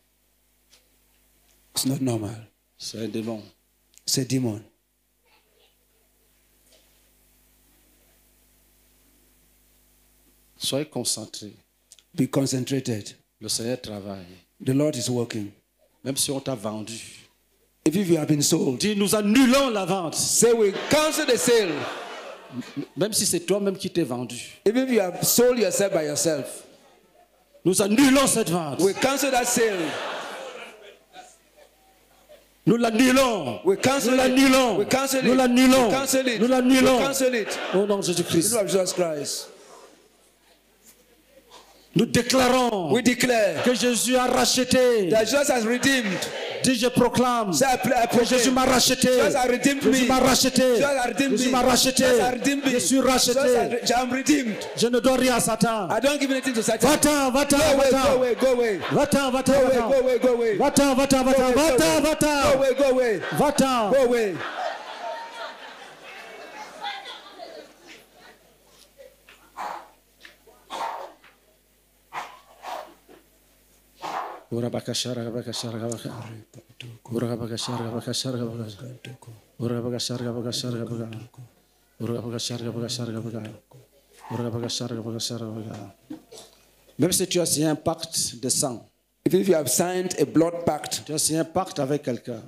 It's not normal. C'est un démon. It's a demon. Soyez concentrés. Be concentrated. Le Seigneur travaille. The Lord is working. Même si on t'a vendu. If you have been sold, Dis, nous annulons la vente. say we cancel the sale. Même si c'est toi-même qui t'es vendu. Even if you have sold yourself by yourself, Nous annulons cette vente. we cancel that sale. Nous l'annulons. We cancel Nous it. l'annulons. We cancel it. Nous l'annulons. We cancel it. Nous l'annulons. We cancel it. Au nom de In the Jésus-Christ. name of Jesus Christ. Nous déclarons We declare que Jésus a racheté. that Jesus has redeemed. Dis, je proclame Say, I que proclaim. Jésus m'a racheté. Jesus has redeemed Jésus me. m'a racheté. Jesus has redeemed Jésus me. m'a racheté. Jesus has redeemed me. Je suis Jesus racheté. I'm redeemed. Je ne dois rien à Satan. I don't give anything to Satan. Va-t'en, va-t'en, Go away, go va-t'en. away, go away. Va-t'en, va-t'en, Go away, va-t'en. go away, go away. Va-t'en, va-t'en, va-t'en. Go away, go Va-t'en, away. va-t'en. Go away, go away. Va-t'en. Go away. Même si tu as signé un pacte de sang, If you have signed a blood pact, tu as signé un pacte avec quelqu'un,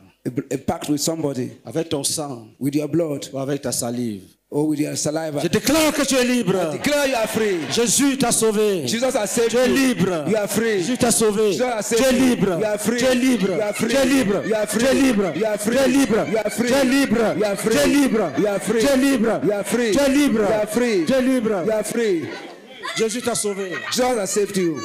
a pact with somebody, avec ton sang with your blood ou avec ta salive, or with your saliva, je déclare que tu es libre. declare you are free. Jésus t'a sauvé. Jesus has saved Tu es you. libre. You are free. Jésus t'a sauvé. Jesus has Tu saved es you. libre. You are free. Tu es libre. You are free. Tu es libre. You are free. Tu es libre. You are free. Tu es libre. You are free. Tu es libre. You are free. Tu es libre. You are free. Tu es libre. You are free. Tu es libre. You are free. Tu es libre. You are free. Jésus t'a sauvé. Jesus has saved you.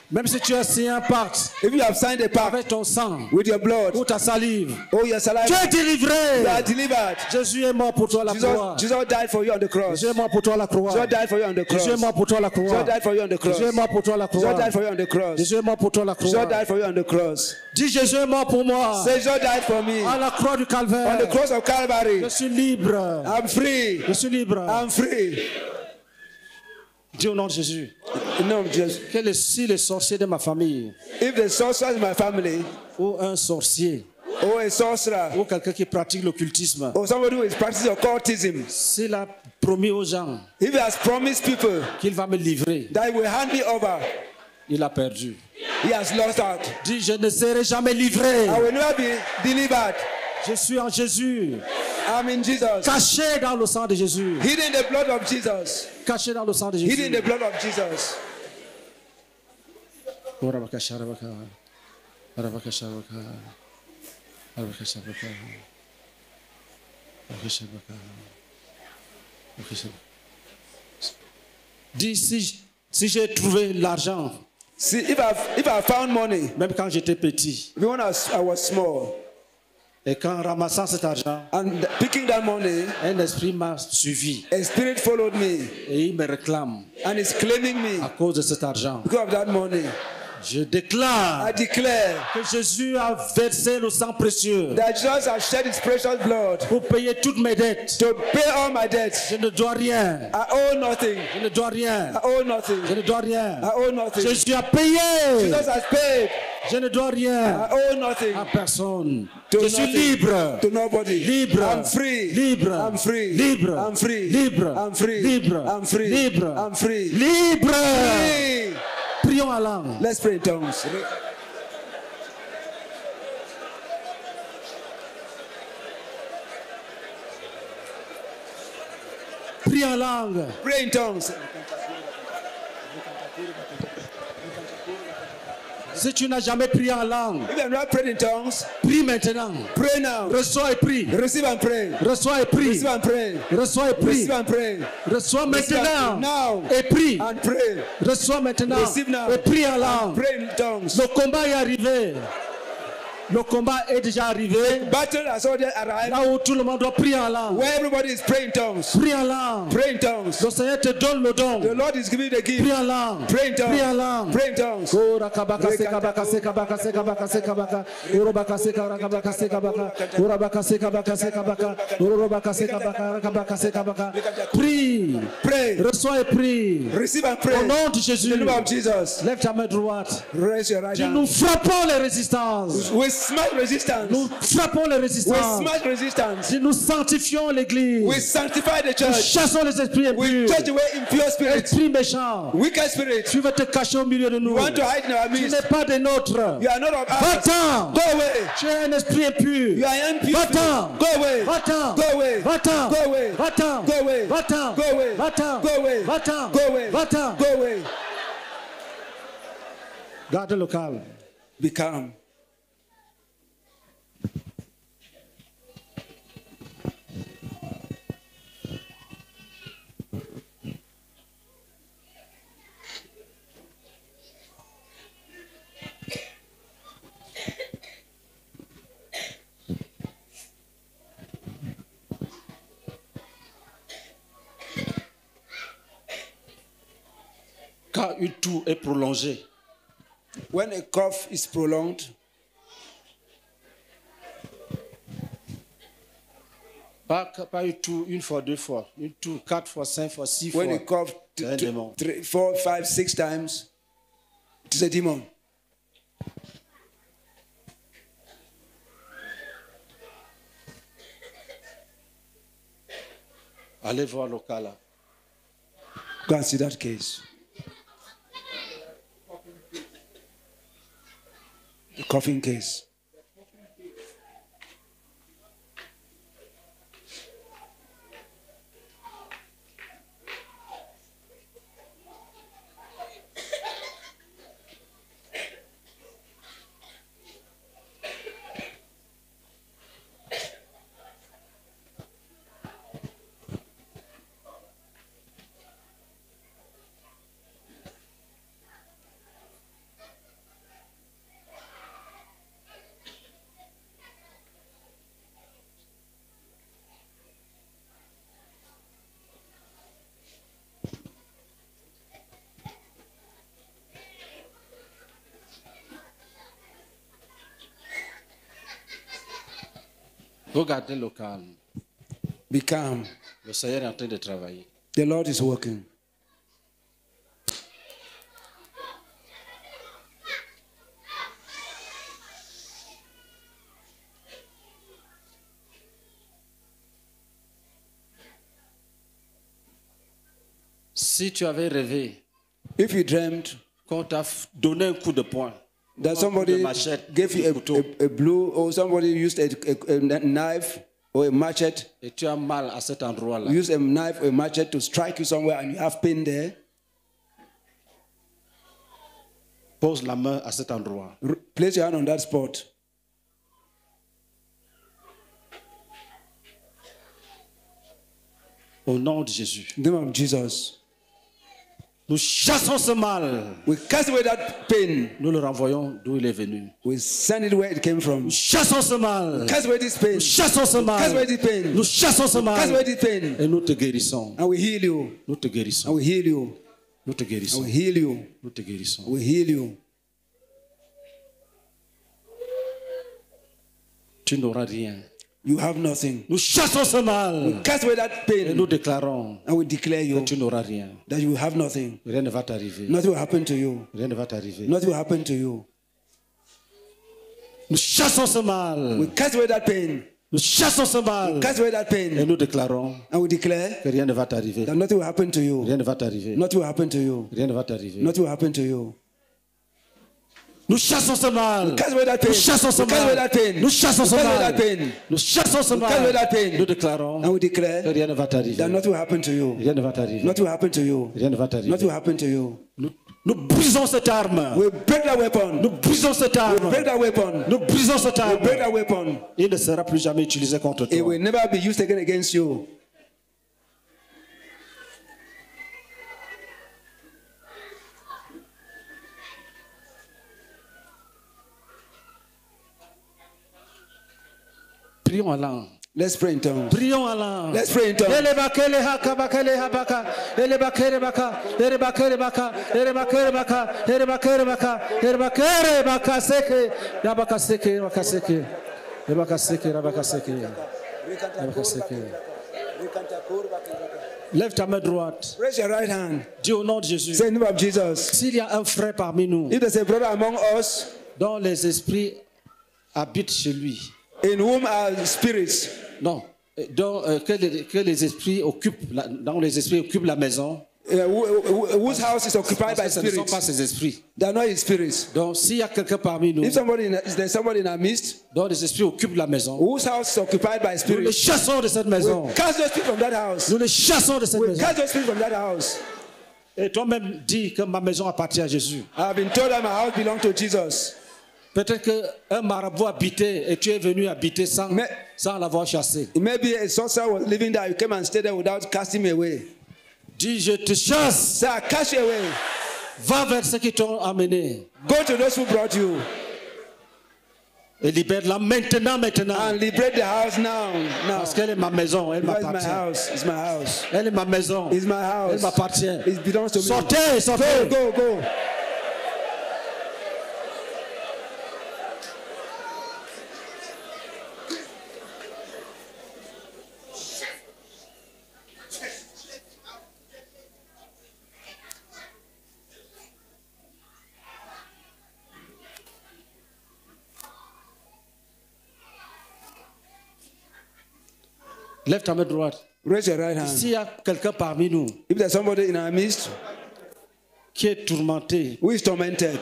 Même si tu as signé un pacte If you have signed a pact avec ton sang with your blood ou ta salive, or your tu saliva, es délivré. you are delivered. Jésus est mort pour toi à la croix. Jesus died for you on the cross. Jésus est mort pour toi à la croix. Jesus died for you on the cross. Jésus est mort pour toi à la croix. Jesus died for you on the cross. Jésus est mort pour toi à la Jesus croix. died for you on the cross. Jésus est mort pour toi à la Jesus croix. died for you on the cross. Dis Jésus est mort pour moi. Say, Jesus died for me À la croix du on the Calvaire. cross of Calvary. Je suis libre. I'm free. Je suis libre. I'm free. Dis au nom de Jésus. In the name of Jesus. Si les sorciers de ma famille, If the sorcerer in my family, ou un sorcier, or a sorcerer, ou quelqu'un qui pratique l'occultisme, or somebody who is practicing occultism, s'il a promis aux gens if he has promised people qu'il va me livrer, that he will hand me over, il a perdu. he has lost out. Dis, je ne serai jamais livré. I will never be delivered. Je suis en Jésus. I'm in Jesus. Caché dans le sang de Jésus. Hidden in the blood of Jesus. Caché dans le sang de Hidden in Jésus. the blood of Jesus. Dis, si j'ai trouvé l'argent, See, if I found money, même quand j'étais petit, even when I was small, et qu'en ramassant cet argent, and picking that money, un esprit m'a suivi a spirit followed me et il me réclame and is claiming me à cause de cet argent. because of that money. Je déclare I declare que Jésus a versé le sang précieux that Jesus has shed his precious blood pour payer toutes mes dettes. to pay all my debts. Je ne dois rien. I owe nothing. Je ne dois rien. I owe nothing. Je ne dois rien. I owe nothing. Jésus a payé. Jesus has paid. Je ne dois rien I owe nothing. à personne. To Je suis nothing. libre. To nobody. Libre. I'm free. Libre. I'm free. Libre. I'm free. Libre. I'm free. Libre. I'm free. Libre. I'm free. Libre. Free. Prions à langue. Let's pray in tongues. Prions en langue. Pray in tongues. Si tu n'as jamais prié en langue, If you have not prayed in tongues, prie maintenant. pray now. Reçois et prie. Receive and pray. Reçois et prie. Receive and pray. Reçois et prie. Receive and pray. Reçois maintenant now. et prie. And pray. Reçois maintenant Receive now. et prie en langue. Pray in tongues. Le combat est arrivé. Le combat est déjà arrivé. Battle has already arrived. Là où tout le monde doit prier en langue. Where everybody is praying in tongues. Prie en langue. Pray in tongues. Le Seigneur te donne le don. The Lord is giving you the gift. Prie en langue. Pray in tongues. Prie en langue. Pray in tongues. Ora kabaka sekabaka sekabaka sekabaka sekabaka urobaka sekabaka sekabaka urabaka sekabaka sekabaka urobaka sekabaka kabaka sekabaka. Prie. Pray. Reçois et prie. Receive and pray. Au nom de In Jésus. the name of Jesus. Lève ta main droite. Raise your right Dis, hand. nous frappons les résistances. We smash resistance. Nous frappons les We résistances. smash resistance. Dis, nous sanctifions l'église. We sanctify the Nous church. chassons les esprits We impurs. church away impure spirits. Esprits méchants. Wicked spirits. Tu veux te cacher au milieu de nous. You want to hide in our Tu midst. n'es pas des nôtres. You are not of us. Va-t'en. Go away. Tu es un esprit impur. You are impure. Va-t'en. Go away. Va-t'en. Go away. Va-t'en. Go away. Va-t'en. Go away. Va-t'en. Go away. Va-t'en. Go away. Va-t'en. Go away. Va-t'en. Go away. Garde le calme. Be calm. Quand une toux est prolongée, When a cough is prolonged, pas une toux une fois, deux fois, une toux 4 fois, 5 fois, 6 fois. when a cough C'est un démon. 3, 4, 5, 6 times, it is a demon. Allez voir le cas là. Go and see that case. The coughing case. Regardez le calme. Be calm. Le Seigneur est en train de travailler. The Lord is working. Si tu avais rêvé If you dreamed qu'on t'a donné un coup de poing, that somebody machette, gave you a blow, or somebody used a knife or a machete, et tu as mal à cet endroit-là, use a knife or a machete to strike you somewhere and you have pain there, pose la main à cet endroit. place your hand on that spot. Au nom de Jésus, In the name of Jesus. nous chassons ce mal. We cast away that pain. Nous le renvoyons d'où il est venu. We send it where it came from. Nous chassons ce mal. Cast away this pain. Nous chassons ce Cast away mal. this pain. Nous chassons ce Cast away mal. this pain. Et nous te guérissons. And we heal you. Nous te And guérissons. we heal you. Nous te And guérissons. we heal you. Nous te guérissons. We heal you. tu n'auras rien. You have nothing. Nous chassons ce mal Cast away that et nous pain déclarons and we declare que you tu n'auras rien. that you have nothing. Rien ne va t'arriver. Nothing will happen to you. Rien ne va t'arriver. Nothing will happen to you. Nous chassons ce mal. We cast away that pain. Nous chassons ce mal Cast away that et pain nous déclarons and we declare que rien ne va t'arriver. that nothing will happen to you. Rien ne va t'arriver. Nothing will happen to you. Rien ne va t'arriver. Nothing will happen to you. Nous chassons ce mal. Cast away that pain. Nous chassons ce Cast away mal. that pain. Nous chassons ce Cast away mal. that pain. Nous chassons ce Cast away that mal. pain. Nous déclarons And we que declare rien ne va t'arriver. that nothing will happen to you. Rien ne va t'arriver. Nothing will happen to you. Rien ne va t'arriver. Nothing will happen to you. Nous brisons cette arme. We break that weapon. Nous brisons cette We arme. break that weapon. Nous brisons cette We arme. break that weapon. Il ne sera plus jamais utilisé contre It toi. will never be used again against you. Prions en langue. Let's pray in tongues. Prions en langue. Let's pray in tongues. Elebakele hakabakele habaka. Elebakele baka. Elebakele baka. Elebakele baka. Elebakele baka. Elebakele baka seke. Yabaka seke. Yabaka seke. Yabaka seke. Yabaka seke. Yabaka seke. Lève ta main droite. Raise your right hand. Dis au nom de Jésus. Say in the name of Jesus. S'il y a un frère parmi nous If there's a brother among us dont les esprits habitent chez lui, in whom are spirits, non, que les esprits occupent, dont les esprits occupent la maison, whose house is occupied by ce ne sont pas spirits, ces esprits. they are not his spirits. Donc, s'il y a quelqu'un parmi nous If there's somebody in our midst dont les esprits occupent la maison, whose house is occupied by nous les spirits, chassons de cette maison. cast those spirits from that house. Nous les chassons de cette We maison. cast those spirits from that house. Et toi-même dis que ma maison appartient à Jésus. I have been told that my house belongs to Jesus. Peut-être qu'un marabout habitait et tu es venu habiter sans l'avoir chassé. It may be a sorcerer was living there, you came and stayed there without casting me away. Dis, je te chasse. Say, I cast you away. Va vers ceux qui t'ont amené. Go to those who brought you Et libère-la maintenant. and liberate the house now. Parce qu'elle est ma maison, elle Because it's my m'appartient. house. It's my house. Elle est ma maison, It's my elle house. m'appartient. It belongs to me. Sortez. Go. Lève ta main droite. Raise your right hand. S'il y a quelqu'un parmi nous If there's somebody in our midst qui est tourmenté who is tormented,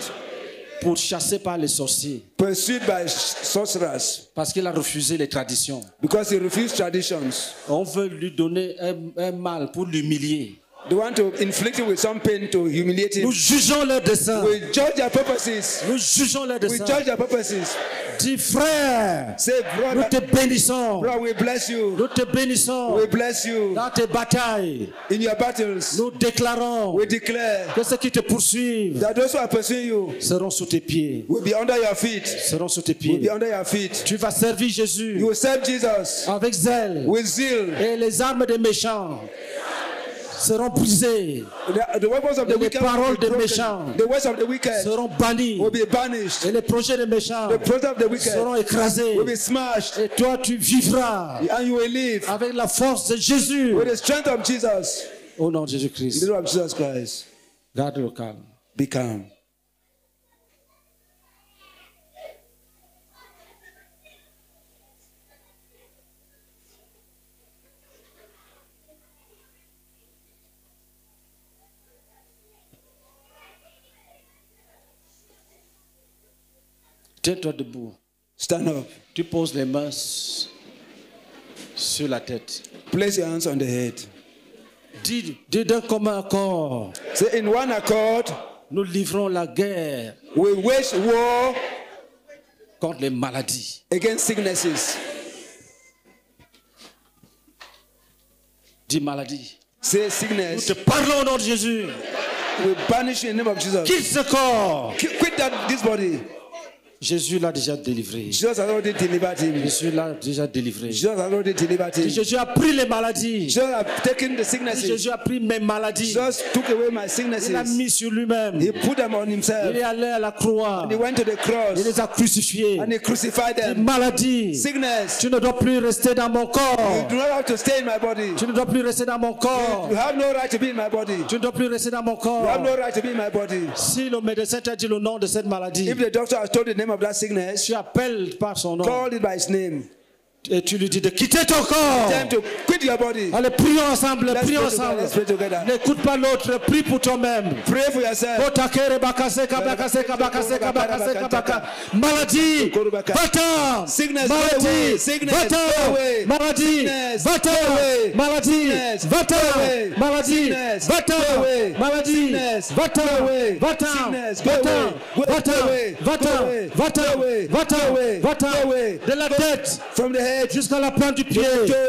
pour chasser par les sorciers, pursued by sorcerers, parce qu'il a refusé les traditions, because he refused traditions, on veut lui donner un mal pour l'humilier. they want to inflict him with some pain to humiliate him. Nous jugeons leurs desseins. We judge their purposes. Nous jugeons leurs We desseins. judge their purposes. Dis frère, Say, nous te brother, bénissons. brother, we bless you. Nous te bénissons. We bless you Dans tes batailles, in your battles. nous déclarons We declare que ceux qui te poursuivent that those who are pursuing you seront sous tes pieds. will be under your feet. Seront sous tes Will be pieds. under your feet. Tu vas servir Jésus You will serve Jesus avec zèle. with zeal. Et les armes des méchants seront brisées. The weapons of the Les wicked paroles will be des broken. méchants The words of the wicked seront bannies. will be banished. Et les projets des méchants The projects of the wicked seront écrasés. will be smashed. Et toi, tu vivras And you will live avec la force de Jésus. with the strength of Jesus. Au nom de In the Jésus-Christ, name of Jesus Christ. garde le calme. Be calm. Tiens-toi debout. Stand up. Tu poses les mains sur la tête. Place your hands on the head. Dis d'un commun accord, Say, in one accord, nous livrons la guerre we wage war contre les maladies. against sicknesses. Dis maladie. Say Nous sickness. te parlons au nom de Jésus. We banish you in the name of Jesus. Quitte ce corps. Quit this body. Jésus l'a déjà délivré. Jesus has already delivered him. Jésus l'a déjà délivré. Jesus has already delivered him. Jésus a pris les maladies. Jesus has taken the sicknesses. Jésus a pris mes maladies. Jesus took away my Il l'a sicknesses. mis sur lui-même. He put them on Il himself. est allé à la croix. And he went to the Il cross les a crucifiés. and he crucified Les them. maladies. Sickness, Tu ne dois plus rester dans mon you corps. do not have to stay in my body. Tu ne dois plus rester dans mon corps. You have no right to be in my body. Tu ne dois plus rester dans mon You corps. have no right to be in my body. Si le médecin t'a dit le nom de cette maladie, If the doctor has told the name of that sickness, tu appelles par son nom call it by its name. et tu lui dis de quitter ton corps. Time to quit your body. Allez, prions ensemble, Let's prions pray together. ensemble. Let's pray together. N'écoute pas l'autre, prie pour toi-même. Pray for yourself. Maladie, va-t'en. Sickness, go Maladie, away. Sickness, va-t'en. go away. Maladie, Sickness, va-t'en. go away. Maladie, Sickness, va-t'en. go away. Maladie, Sickness, va-t'en. go away. Maladie, Sickness, va-t'en. go away. Va-t'en. Sickness, go Va-t'en. away. Go Va-t'en. away. Va-t'en. Go away. Va-t'en. Go away. Va-t'en. Go away. Va-t'en. Go away. De la tête From the head jusqu'à la pointe du pied.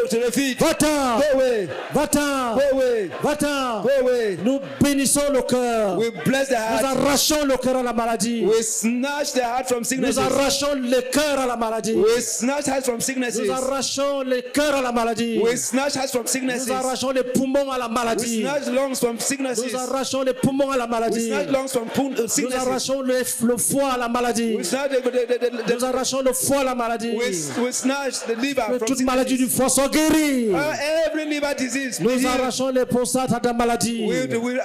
to the feet. Va-t'en. Go away. Va-t'en. Go away. Va-t'en. Go away. Nous bénissons le cœur. We bless the Nous heart. arrachons le cœur à la maladie. We snatch the heart from Nous sicknesses. arrachons le cœur à la maladie. We snatch heart from sicknesses. Nous arrachons le cœur à la maladie. We snatch heart from sicknesses. Nous arrachons les poumons à la We maladie. snatch lungs from Nous sicknesses. arrachons les poumons à la We maladie. snatch lungs from Nous sicknesses. arrachons le foie à la maladie. We snatch Nous arrachons le foie à la maladie. we snatch the liver Que from toute maladie du sicknesses. foie soit guérie. Every liver disease. be Nous healed. arrachons les prostates à ta maladie. We take away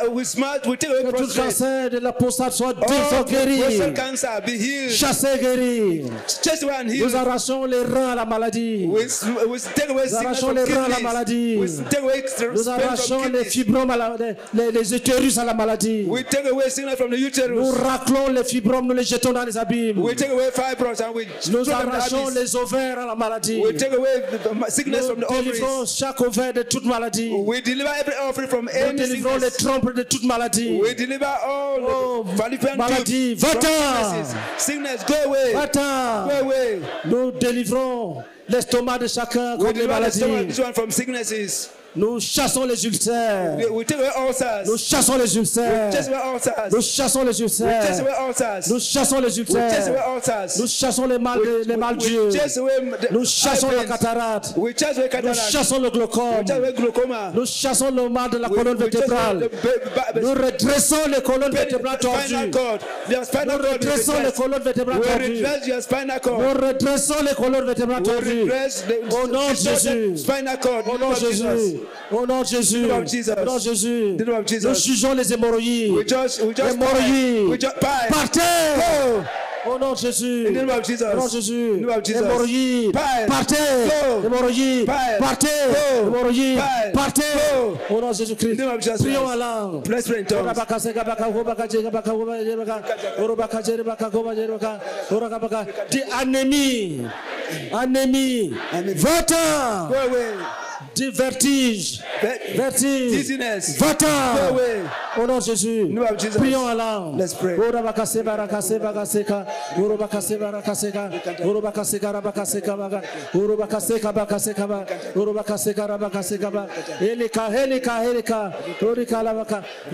Que tout prostate. cancer de la prostate soit All prostate guéri. cancer be healed. Chassé, guéri. Chest away and Nous healed. arrachons les reins à la maladie. We take away Nous sickness arrachons from les reins à la kidneys. maladie. We take away Nous pain arrachons from les kidneys. fibromes, les utérus à la maladie. We take away sickness from the Nous uterus. raclons les fibromes, nous les jetons dans les abîmes. We take away fibroids and we Nous throw them in the arrachons abyss. les ovaires à la maladie. We take away the sickness from Nous the délivrons ovaries. chaque ovaire de toute maladie. Nous We deliver every offering from any délivrons les sickness. trompes de toute maladie. We deliver all Oh, the fallopian maladie, tubes from va-t'en. sicknesses. Sickness, go away. Va-t'en. Go away. Nous délivrons l'estomac de chacun We contre les deliver the stomach, maladies. this one from sicknesses. Nous chassons les ulcères. We take away ulcers. Nous chassons les ulcères. Chase away ulcers. Nous chassons les Chase ulcères. away ulcers. Nous chassons les Chase away ulcères. ulcers. Nous chassons les mal d'yeux. Chase away the Nous chassons eye la pains. cataracte. We chase away Nous cataract. chassons le glaucome. We chase away glaucoma. Nous chassons le mal de la We colonne chase away vertébrale. the Nous redressons les colonnes vertébrales spinal tordues. cord. Your Nous spinal cord is redressons les redressed. colonnes vertébrales We tordues. redress your spinal cord. Nous redressons les colonnes vertébrales We tordues. redress the Au nom de Jésus. spinal cord. Au nom de Jésus. Au nom de Jésus. name of Jesus. Au nom de Jésus. In the name of Jesus. Nous jugeons les hémorroïdes. We just Hémorroïdes. we just bye. Partez. Go. Au nom de Jésus. In the name of Jesus. Au nom de Jésus. In the name of Jesus. Hémorroïdes. Bye. Partez. Go. Hémorroïdes. Bye. Partez. Go. Hémorroïdes. Bye. Partez. Go. Au nom de Jésus-Christ. In the name of Jesus Prions Christ. en langue. Let's pray in tongues. Dis anémie. Anémie. Anémie. Va-t'en. Go away. Dis vertige. Vertige. Dizziness. Va-t'en. Go away. Au nom de Jésus. In the name of Jesus. Prions en langue. Let's pray.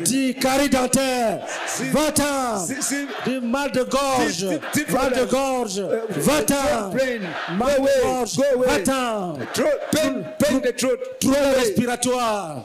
Dis carie dentaire. Va-t'en. Dis mal de gorge. Mal de gorge. Va-t'en. Brain. Mal Go de away. gorge. Go away. Va-t'en. Throat. Pain in the throat. Go Trouble away. respiratoire.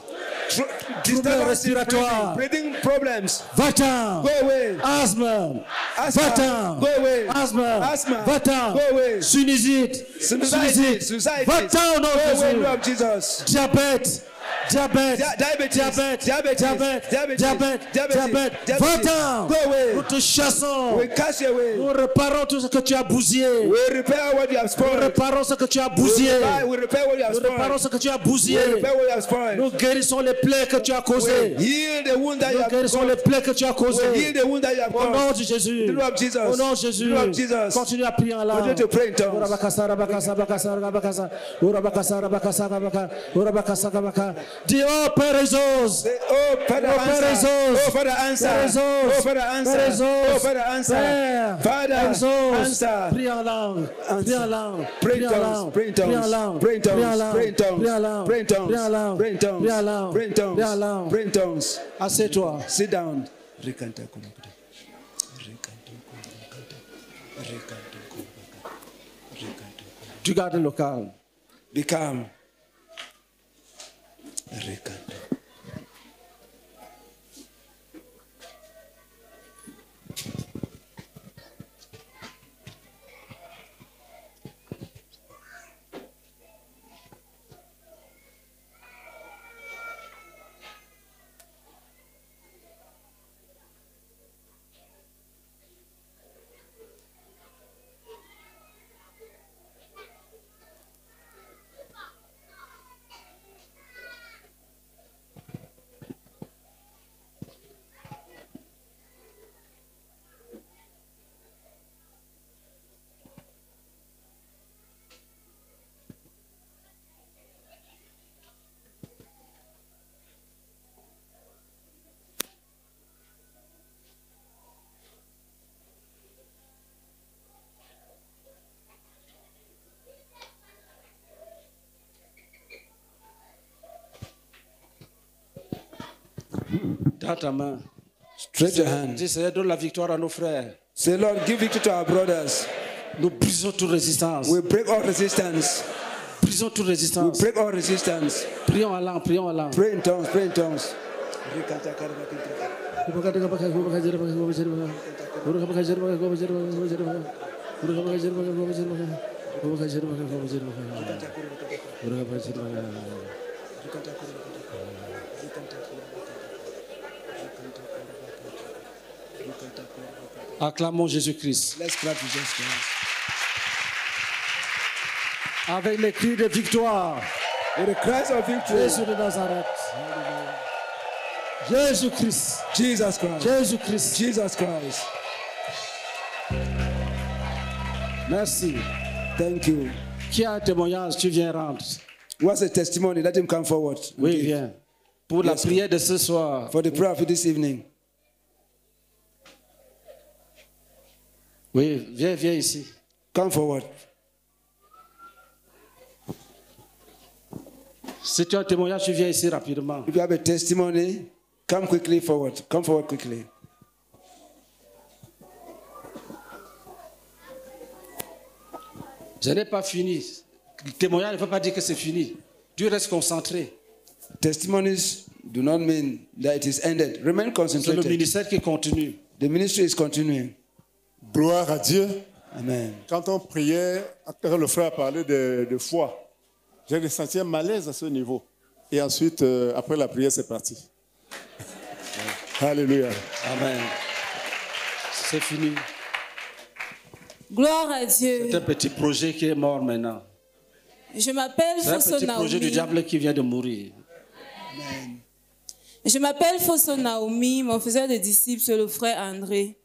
Disturbance in respiratoire. breathing problems. Va-t'en. Go away. Asthme. Asthma. Va-t'en. Go away. Asthme. Asthma. Va-t'en. Go away. Sinusite. Suicide. Va-t'en au nom Go de away in the Jésus. name of Jesus. Diabète. Diabète. Diabetes. Diabète. Diabetes. Diabète. Diabetes. Diabète. Diabetes. Diabète. Diabetes. Va-t'en. Go away. Nous te chassons. We cast you away. Nous réparons tout ce que tu as bousillé. We repair what you have Nous spoiled. réparons ce que tu as We bousillé. repair what you have Nous réparons spoiled. ce que tu as We bousillé. repair what you have spoiled. Nous guérissons les plaies que tu as causées. Heal the wound that you Nous have guérissons les caused. plaies que tu as We heal causées. the wound that you have Au nom caused. de Jésus. In the name of Jesus. Au nom de Jésus. In the name of Jesus. Continue à prier en langue. Continue to pray in tongues. Dis, oh Père Jésus. Oh, Father, Oh, Père answer. Jésus. Oh, Father, answer. Père Jésus. Oh, Father, Père answer. Jésus. Oh, Father, answer. Père. Father, Père Jésus. answer. Prie en langue. Prie en langue. Pray in Prie en tongues. langue. Pray in Prie en tongues. langue. Pray in Prie en tongues. langue. Pray in tongues. Prie en langue. Pray in tongues. Prie en langue. Pray in tongues. Prie en langue. Pray in tongues. Prie en langue. Pray in tongues. Assieds-toi. Sit down. Tu gardes le calme. Be calm. Dans ta main. Stretch your hand. Dis, Seigneur, donne la victoire à nos frères. Say, Lord, give victory to our brothers. Nous brisons toute résistance. We break all resistance. Brisons toute We résistance. break all resistance. Prions en langue, prions en langue. Pray in tongues, pray in tongues. Acclamons Jésus-Christ. Let's clap to Jesus Christ. Avec les cris de victoire. With the cries of victory, Jésus de Nazareth. Jésus-Christ. Jesus Christ. Jésus-Christ. Jesus Christ. Merci. Thank you. Qui a un témoignage, tu viens rendre. What's a testimony? Let him come forward. Oui, viens. Pour la Yes, prière de ce soir. For the prayer of this evening. Oui, viens, viens ici. Come forward. Si tu as un témoignage, tu viens ici rapidement. If you have a testimony, come quickly forward. Come forward quickly. Je n'ai pas fini. Le témoignage ne veut pas dire que c'est fini. Tu restes concentré. Testimonies do not mean that it is ended. Remain C'est le concentrated. ministère qui continue. The ministry is continuing. Gloire à Dieu. Amen. Quand on priait, quand le frère parlait de foi, j'ai ressenti un malaise à ce niveau. Et ensuite, après la prière, c'est parti. Alléluia. Amen. C'est fini. Gloire à Dieu. C'est un petit projet qui est mort maintenant. Je m'appelle C'est un Fosso petit projet du Naomi. diable qui vient de mourir. Je m'appelle Fosso Naomi. Mon faiseur de disciples, c'est le frère André.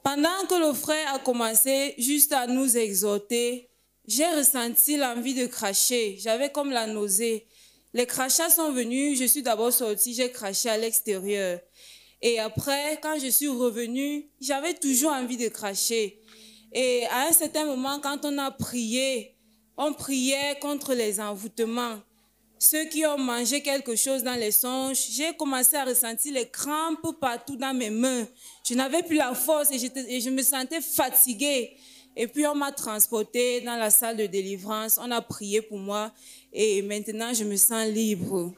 Pendant que le frère a commencé juste à nous exhorter, j'ai ressenti l'envie de cracher. J'avais comme la nausée. Les crachats sont venus. Je suis d'abord sortie, j'ai craché à l'extérieur. Et après, quand je suis revenue, j'avais toujours envie de cracher. Et à un certain moment, quand on a prié, on priait contre les envoûtements. Ceux qui ont mangé quelque chose dans les songes, j'ai commencé à ressentir les crampes partout dans mes mains. Je n'avais plus la force et je me sentais fatiguée. Et puis on m'a transportée dans la salle de délivrance. On a prié pour moi et maintenant je me sens libre.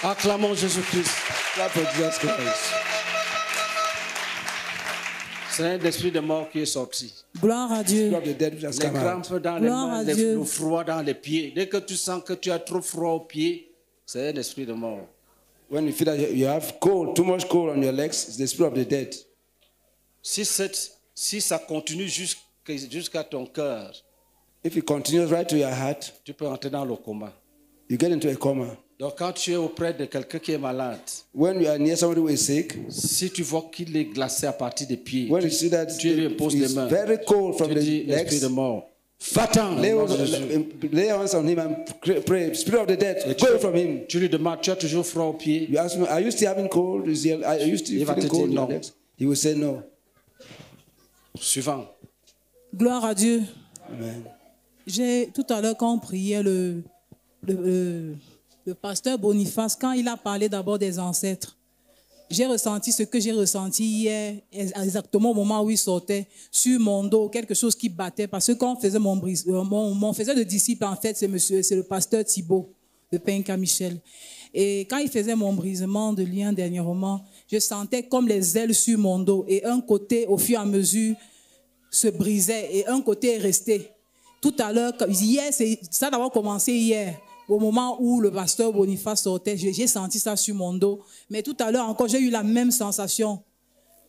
Acclamons Jésus-Christ. Clap for Jesus Christ. C'est un esprit de mort qui est sorti. Gloire à Dieu. Of the dead which has Les come out. crampes dans les Gloire mains, à Dieu. le froid dans les pieds. Dès que tu sens que tu as trop froid aux pieds, c'est un esprit de mort. When you feel that you have cold, too much cold on your legs, it's the spirit of the dead. Si ça continue jusqu'à ton cœur, If it continues right to your heart, tu peux entrer dans le coma. you get into a coma. Donc quand tu es auprès de quelqu'un qui est malade, When you are near somebody who is sick, si tu vois qu'il est glacé à partir des pieds, when you see that tu lui imposes les it's mains, very cold from tu dis, the esprit de legs, mort, va-t'en, lay au nom de Jésus. hands on him and pray. Spirit of the dead, Et go away from him. tu lui demandes, tu as toujours froid aux pieds? You ask him, are you still having cold? Are you still Il va feeling te cold in dire your non. legs? He will say no. Suivant. Gloire à Dieu. Amen. Tout à l'heure, quand on priait, le pasteur Boniface, quand il a parlé d'abord des ancêtres, j'ai ressenti ce que j'ai ressenti hier, exactement au moment où il sortait, sur mon dos, quelque chose qui battait. Parce que quand on faisait mon faisait de disciple, en fait, c'est le pasteur Thibault de Penka Michel. Et quand il faisait mon brisement de lien dernièrement, je sentais comme les ailes sur mon dos. Et un côté, au fur et à mesure, se brisait et un côté est resté. Tout à l'heure, hier, ça a d'abord commencé hier. Au moment où le pasteur Boniface sortait, j'ai senti ça sur mon dos. Mais tout à l'heure encore, j'ai eu la même sensation.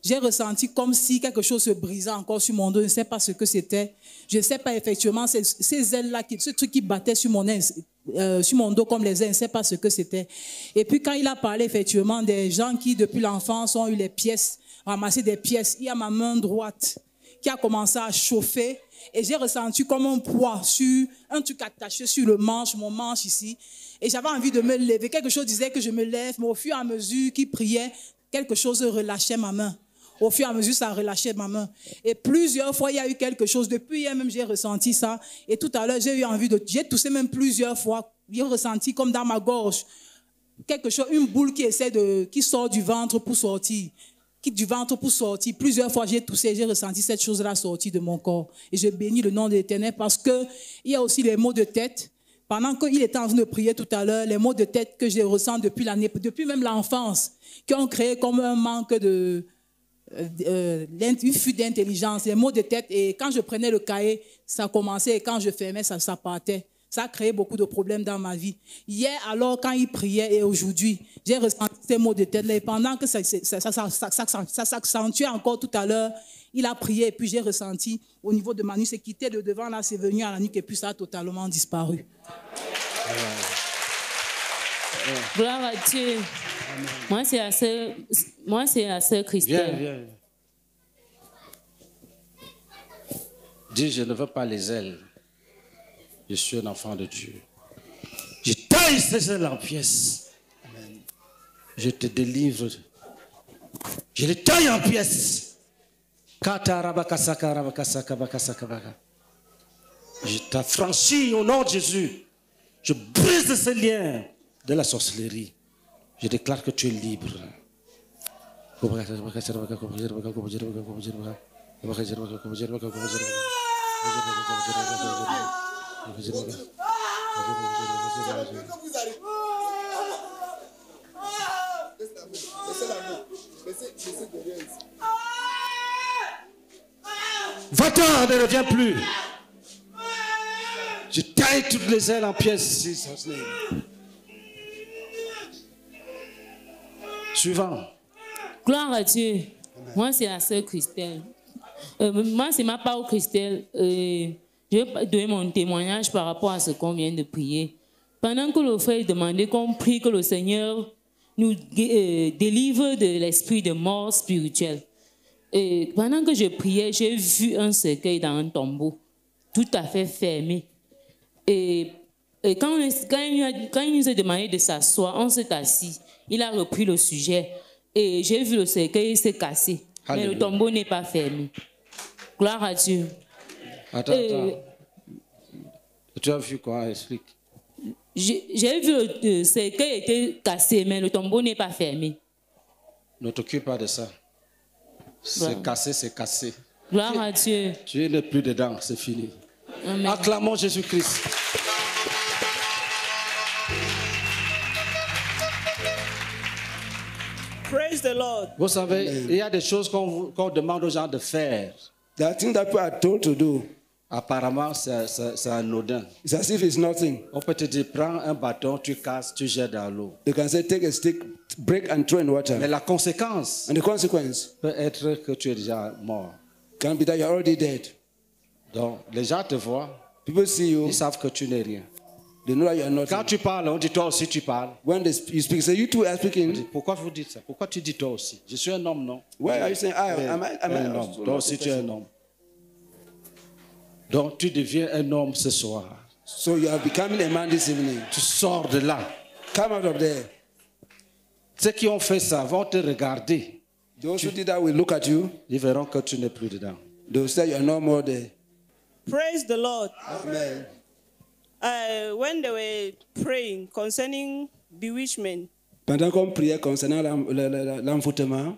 J'ai ressenti comme si quelque chose se brisait encore sur mon dos. Je ne sais pas ce que c'était. Je ne sais pas effectivement ces ailes-là, ce truc qui battait sur mon dos comme les ailes, je ne sais pas ce que c'était. Et puis quand il a parlé effectivement des gens qui depuis l'enfance ont eu les pièces, ramassé des pièces, il y a ma main droite qui a commencé à chauffer. Et j'ai ressenti comme un poids sur un truc attaché sur le manche, mon manche ici. Et j'avais envie de me lever. Quelque chose disait que je me lève, mais au fur et à mesure qu'il priait, quelque chose relâchait ma main. Au fur et à mesure, ça relâchait ma main. Et plusieurs fois, il y a eu quelque chose. Depuis hier même, j'ai ressenti ça. Et tout à l'heure, j'ai toussé même plusieurs fois. J'ai ressenti comme dans ma gorge quelque chose, une boule qui sort du ventre pour sortir. Du ventre pour sortir. Plusieurs fois, j'ai toussé, j'ai ressenti cette chose-là sortir de mon corps. Et je bénis le nom de l'Éternel parce qu'il y a aussi les maux de tête. Pendant qu'il était en train de prier tout à l'heure, les maux de tête que je ressens depuis depuis même l'enfance, qui ont créé comme un manque une fuite d'intelligence, les maux de tête. Et quand je prenais le cahier, ça commençait et quand je fermais, ça partait. Ça a créé beaucoup de problèmes dans ma vie. Hier, alors, quand il priait et aujourd'hui, j'ai ressenti ces maux de tête-là. Et pendant que ça s'accentuait encore tout à l'heure, il a prié et puis j'ai ressenti au niveau de ma nuque, c'est quitté de devant, là, c'est venu à la nuque et puis ça a totalement disparu. Gloire à Dieu. Moi, c'est la sœur Christelle. Viens. Dis, je ne veux pas les ailes. Je suis un enfant de Dieu. Je taille ces ailes en pièces. Amen. Je te délivre. Je les taille en pièces. Je t'affranchis au nom de Jésus. Je brise ces liens de la sorcellerie. Je déclare que tu es libre. Va-t'en, ne reviens plus. Je taille toutes les ailes en pièces ici. Suivant. Gloire à Dieu. Moi, c'est la sœur Christelle. Moi, c'est ma part Christelle. Je vais donner mon témoignage par rapport à ce qu'on vient de prier. Pendant que le frère demandait qu'on prie que le Seigneur nous délivre de l'esprit de mort spirituelle. Et pendant que je priais, j'ai vu un cercueil dans un tombeau, tout à fait fermé. Et quand il nous a demandé de s'asseoir, on s'est assis. Il a repris le sujet. Et j'ai vu le cercueil s'est cassé. Alléluia. Mais le tombeau n'est pas fermé. Gloire à Dieu. Attends. Tu as vu quoi? Explique. J'ai vu le cercueil était cassé, mais le tombeau n'est pas fermé. Ne t'occupe pas de ça. C'est cassé, c'est cassé. Gloire à Dieu. Tu n'es plus dedans, c'est fini. Amen. Acclamons Jésus-Christ. Praise the Lord. Vous savez, il y a des choses qu'on demande aux gens de faire. There are things that people are told to do. Apparemment, c'est anodin. It's as if it's nothing. On peut te dire, prends un bâton, tu casses, tu jettes dans l'eau. You can say, take a stick, break and throw in water. Mais la conséquence And the consequence peut être que tu es déjà mort. can be that you're already dead. Donc, les gens te voient, People see you, ils savent que tu n'es rien. they know that you're nothing. Quand tu parles, on dit toi aussi tu parles. When you speak, say, you two are On dit, speaking. pourquoi vous dites ça? Pourquoi tu dis toi aussi? Je suis un homme, non? Why are you saying, am I un homme. also Toi not aussi a tu es un person? homme. Donc tu deviens un homme ce soir. So you are becoming a man this evening. Tu sors de là. Come out of there. Ceux qui ont fait ça vont te regarder. Those who did that will look at you. Ils verront que tu n'es plus dedans. They will say you're no more there. Praise the Lord. Amen. When they were praying concerning bewitchment, Pendant qu'on priait concernant l'envoûtement,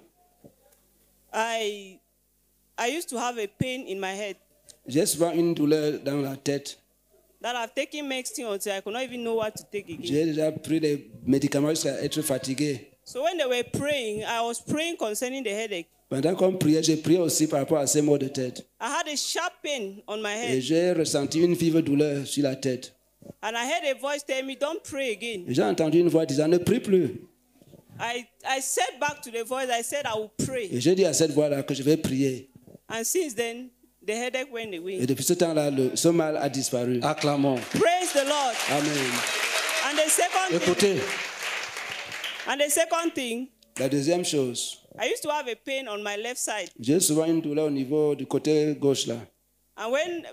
I used to have a pain in my head j'ai souvent une douleur dans la tête. that I've taken medicine until I could not even know what to take again. J'ai déjà pris des médicaments jusqu'à être fatigué. So when they were praying, I was praying concerning the headache. Pendant qu'on priait, j'ai prié aussi par rapport à ces maux de tête. I had a sharp pain on my Et head, j'ai ressenti une vive douleur sur la tête. and I heard a voice tell me, "Don't pray again." Et j'ai entendu une voix disant, ne prie plus. I said back to the voice, I said, "I will pray." Et j'ai dit à cette voix-là que je vais prier. And since then, the headache went Et away. depuis ce temps-là, ce mal a disparu. Acclamons. Praise the Lord. Amen. And Écoutez, the second thing, La deuxième chose, I used to have a pain on my left side. j'ai souvent une douleur au niveau du côté gauche là. And when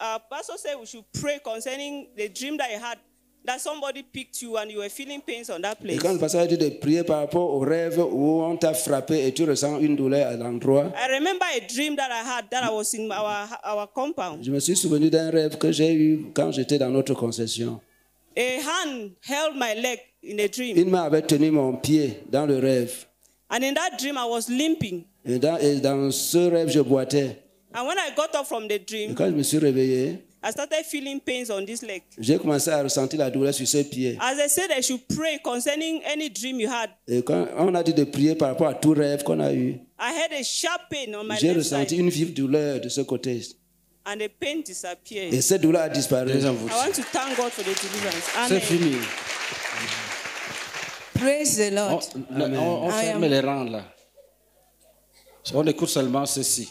our pastor said we should pray concerning the dream that I had, that somebody picked you and you were feeling pains on that Et place. quand le pasteur a dit de prier par rapport au rêve où on t'a frappé et tu ressens une douleur à l'endroit, I remember a dream that I had that I was in our compound. je me suis souvenu d'un rêve que j'ai eu quand j'étais dans notre concession. A hand held my leg in a dream. Une main avait tenu mon pied dans le rêve. And in that dream, I was limping. Et dans ce rêve, je boitais. And when I got up from the Et dream, quand je me suis réveillé, I started feeling pains on this leg. j'ai commencé à ressentir la douleur sur ce pied. As I said, I should pray concerning any dream you had. Et quand on a dit de prier par rapport à tout rêve qu'on a eu, I had a sharp pain on my j'ai left ressenti side, une vive douleur de ce côté. and the pain disappeared. Et cette douleur a disparu. les I envoûts. want to thank God for the deliverance. C'est Amen. fini. Praise the On, Lord. on I ferme am- les rangs là. On écoute seulement ceci.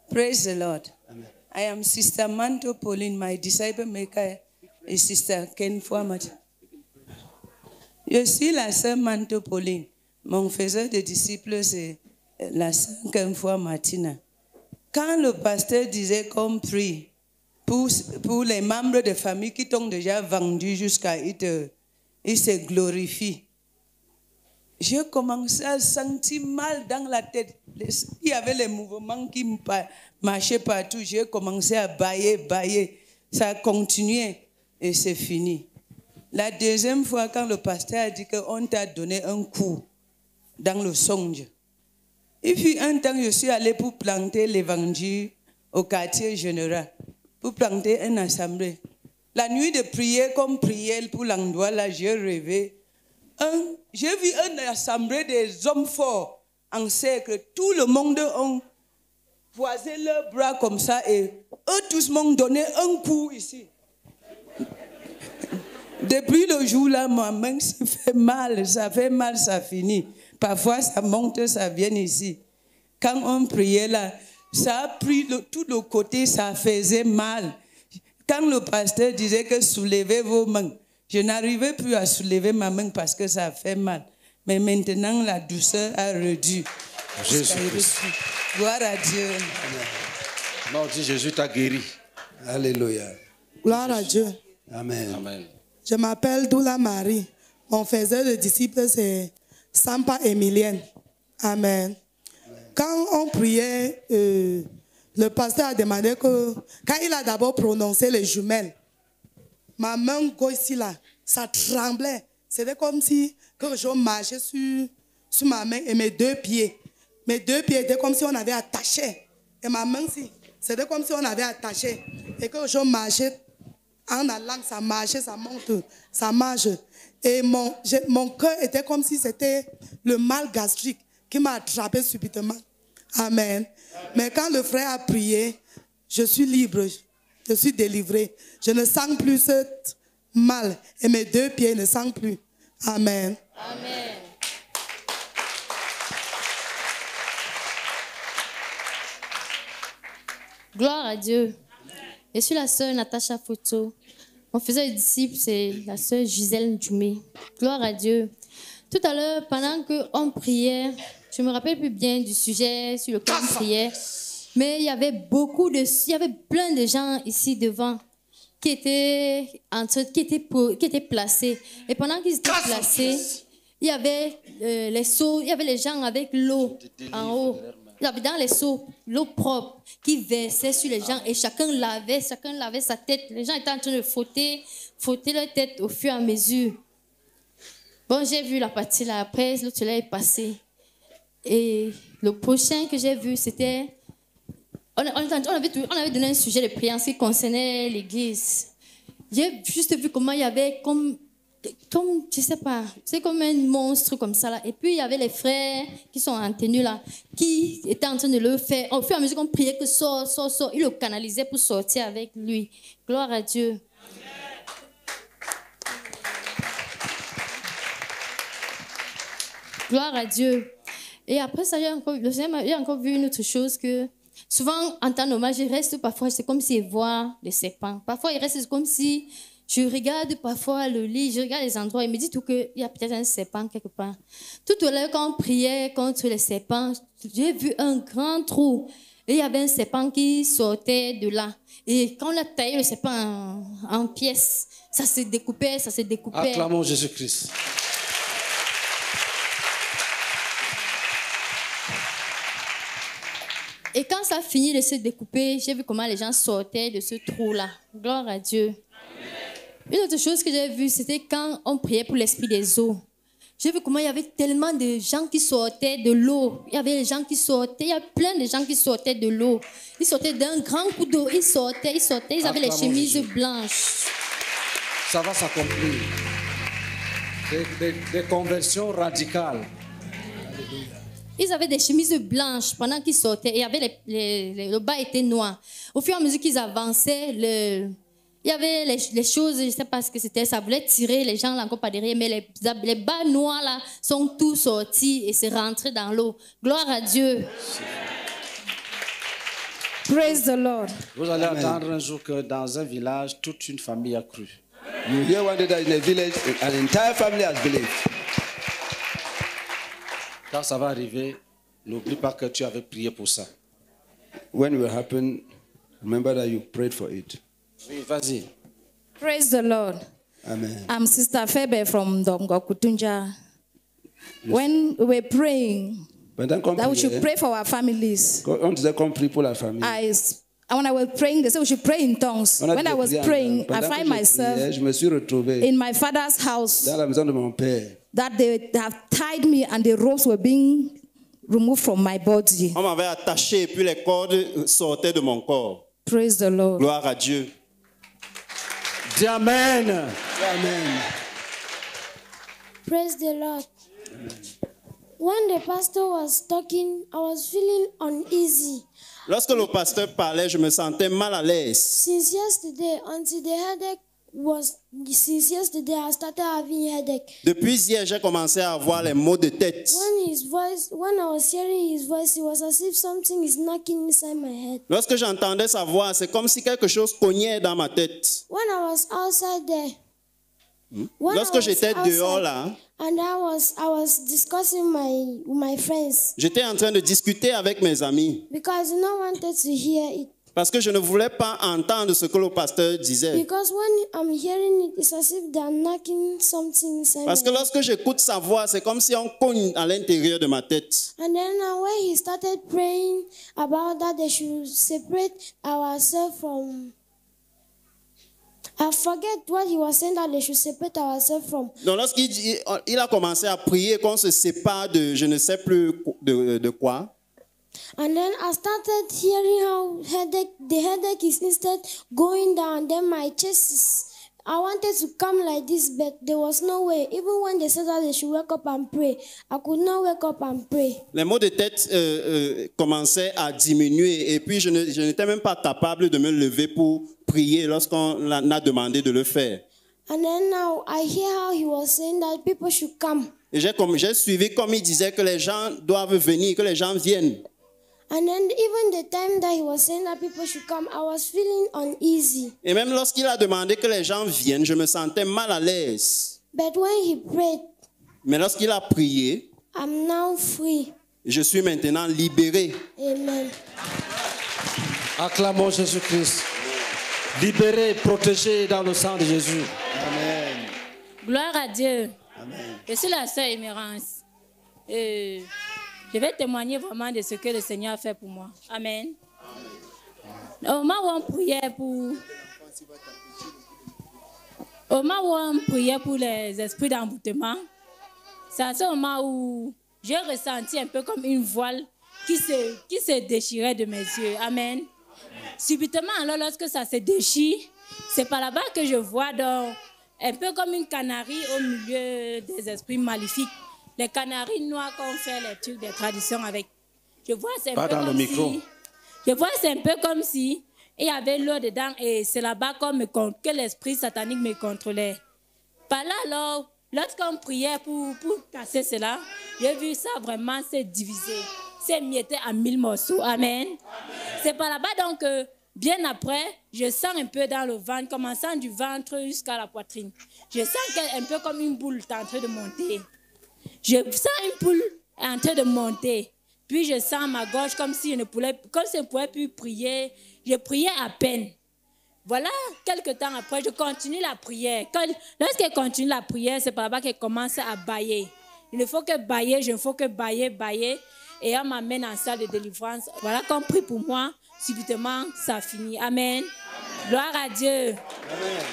Praise the Lord. I am Sister Manto Pauline, my disciple maker is Sister Ken Fuamat. Je suis la sœur Manto Pauline. Mon faiseur de disciples, c'est la sœur Ken Fuamatina. Quand le pasteur disait qu'on prie pour les membres de famille qui t'ont déjà vendus jusqu'à ils se glorifient, j'ai commencé à sentir mal dans la tête. Il y avait les mouvements qui marchaient partout. J'ai commencé à bailler. Ça a continué et c'est fini. La deuxième fois, quand le pasteur a dit qu'on t'a donné un coup dans le songe, il fut un temps, je suis allé pour planter l'évangile au quartier général, pour planter une assemblée. La nuit de prière, comme prière pour l'endroit là, j'ai rêvé. J'ai vu une assemblée des hommes forts en cercle. Tout le monde a poisé leurs bras comme ça et eux tous m'ont donné un coup ici. Depuis le jour-là, ma main se fait mal, ça finit. Parfois, ça monte, ça vient ici. Quand on priait là, ça a pris tout le côté, ça faisait mal. Quand le pasteur disait que soulevez vos mains, je n'arrivais plus à soulever ma main parce que ça fait mal. Mais maintenant, la douceur a réduit. Jésus-Christ. Gloire à Dieu. Non, dis Jésus t'a guéri. Alléluia. Gloire à Dieu. Amen. Amen. Je m'appelle Doula Marie. Mon faiseur de disciples, c'est Sampa Emilienne. Amen. Quand on priait, le pasteur a demandé que, quand il a d'abord prononcé les jumelles, ma main gauche ici là, ça tremblait. C'était comme si quelque chose marchait sur ma main et mes deux pieds. Mes deux pieds étaient comme si on avait attaché. Et ma main ici, c'était comme si on avait attaché. Et quelque chose marchait en allant, ça marchait, ça monte, ça marche. Et mon cœur était comme si c'était le mal gastrique qui m'a attrapé subitement. Amen. Mais quand le frère a prié, je suis libre, je suis délivré. Je ne sens plus ce mal et mes deux pieds ne sentent plus. Amen. Amen. Gloire à Dieu. Je suis la sœur Natacha Foto. Mon faiseur de disciple, c'est la sœur Gisèle Djoumé. Gloire à Dieu. Tout à l'heure, pendant qu'on priait, je ne me rappelle plus bien du sujet sur lequel on priait, mais il y avait plein de gens ici devant qui étaient placés. Et pendant qu'ils étaient placés, il y avait les seaux, il y avait les gens avec l'eau en haut. Il y avait dans les seaux l'eau propre qui versait sur les gens et chacun lavait sa tête. Les gens étaient en train de frotter leur tête au fur et à mesure. Bon, j'ai vu la partie là. Après, le soleil est passé. Et le prochain que j'ai vu, c'était... On avait donné un sujet de prière qui concernait l'église. J'ai juste vu comment il y avait comme je sais pas, c'est comme un monstre comme ça là. Et puis il y avait les frères qui sont en tenue là, qui étaient en train de le faire. Au fur et à mesure qu'on priait que sort, ils le canalisaient pour sortir avec lui. Gloire à Dieu. Gloire à Dieu. Et après ça, j'ai encore vu une autre chose que souvent en temps normal, je reste parfois, c'est comme si je vois les serpents. Parfois, il reste comme si je regarde parfois le lit, je regarde les endroits et me dis tout qu'il y a peut-être un serpent quelque part. Tout à l'heure, quand on priait contre les serpents, j'ai vu un grand trou. Et il y avait un serpent qui sortait de là. Et quand on a taillé le serpent en pièces, ça se découpait, ça se découpait. Acclamons Jésus-Christ. Et quand ça a fini de se découper, j'ai vu comment les gens sortaient de ce trou-là. Gloire à Dieu. Une autre chose que j'ai vue, c'était quand on priait pour l'esprit des eaux. J'ai vu comment il y avait tellement de gens qui sortaient de l'eau. Il y avait des gens qui sortaient, il y a plein de gens qui sortaient de l'eau. Ils sortaient d'un grand coup d'eau, ils sortaient, ils avaient les chemises blanches. Ça va s'accomplir. Des conversions radicales. Ils avaient des chemises blanches pendant qu'ils sortaient. Et il y avait le bas était noir. Au fur et à mesure qu'ils avançaient, il y avait les choses, je ne sais pas ce que c'était, ça voulait tirer les gens là encore par derrière, mais les bas noirs là sont tous sortis et c'est rentré dans l'eau. Gloire à Dieu. Praise the Lord. Vous allez attendre un jour que dans un village, toute une famille a cru. You hear one day that in a village, an entire family has believed. Quand ça va arriver, n'oublie pas que tu avais prié pour ça. When it will happen, remember that you prayed for it. Oui, vas-y. Praise the Lord. Amen. I'm Sister Febe from Dongo Kutunja. When we were praying, that we should pray for our families. When I was praying, they said we should pray in tongues. When I was praying, I find myself in my father's house that they have tied me and the ropes were being removed from my body. On m'avait attaché et puis les cordes sortaient de mon corps. Praise the Lord. Gloire à Dieu. Dis Amen. Amen. Praise the Lord. When the pastor was talking, I was feeling uneasy. Lorsque le pasteur parlait, je me sentais mal à l'aise. Since yesterday, until the headache since yesterday, I started having headache. Depuis hier, j'ai commencé à avoir les maux de tête. When I was hearing his voice, it was as if something is knocking inside my head. Lorsque j'entendais sa voix, c'est comme si quelque chose cognait dans ma tête. When I was outside there. Lorsque j'étais dehors là, and I was discussing with my friends. J'étais en train de discuter avec mes amis. Because I don't wanted to hear it. Parce que je ne voulais pas entendre ce que le pasteur disait. Because when I'm hearing it, it's as if they're knocking something inside. Parce que lorsque j'écoute sa voix, c'est comme si on cogne à l'intérieur de ma tête. And then when he started praying about that, they should separate ourselves from. I forget what he was saying that they should separate ourselves from. Donc lorsqu'il a commencé à prier qu'on se sépare de je ne sais plus de quoi. And then I started hearing how the headache is instead going down. Then my chest is, I wanted to come like this, but there was no way. Even when they said that they should wake up and pray, I could not wake up and pray. Les maux de tête commençaient à diminuer et puis je n'étais même pas capable de me lever pour prier lorsqu'on a demandé de le faire. And then now I hear how he was saying that people should come. Et j'ai suivi comme il disait que les gens doivent venir, que les gens viennent. And then even the time that he was saying that people should come, I was feeling uneasy. Et même lorsqu'il a demandé que les gens viennent, je me sentais mal à l'aise. But when he prayed, mais lorsqu'il a prié, I'm now free. Je suis maintenant libéré. Amen. Acclamons Jésus-Christ. Libéré, protégé dans le sang de Jésus. Amen. Gloire à Dieu. Amen. Je suis la sœur Émérance. Je vais témoigner vraiment de ce que le Seigneur a fait pour moi. Amen. Au moment où on priait pour les esprits d'emboutement, c'est à ce moment où j'ai ressenti un peu comme une voile qui se déchirait de mes yeux. Amen. Subitement, alors, lorsque ça se déchire, c'est par là-bas que je vois un peu comme une canarie au milieu des esprits maléfiques. Les canaries noires qu'on fait les trucs des traditions avec. Je vois, c'est un peu comme si... Je vois, c'est un peu comme si il y avait l'eau dedans et c'est là-bas que l'esprit satanique me contrôlait. Par là, alors, lorsqu'on priait pour casser cela, j'ai vu ça vraiment se diviser, se mietter en 1000 morceaux. Amen. C'est par là-bas donc bien après, je sens un peu dans le ventre, commençant du ventre jusqu'à la poitrine. Je sens un peu comme une boule est en train de monter. Je sens une boule en train de monter. Puis je sens ma gorge comme si je ne pouvais plus prier. Je priais à peine. Voilà, quelques temps après, je continue la prière. Lorsqu'elle continue la prière, c'est par là-bas qu'elle commence à bailler. Il ne faut que bailler, je ne faut que bailler. Et on m'amène en salle de délivrance. Voilà qu'on prie pour moi. Subitement, ça finit. Amen. Gloire à Dieu. Amen.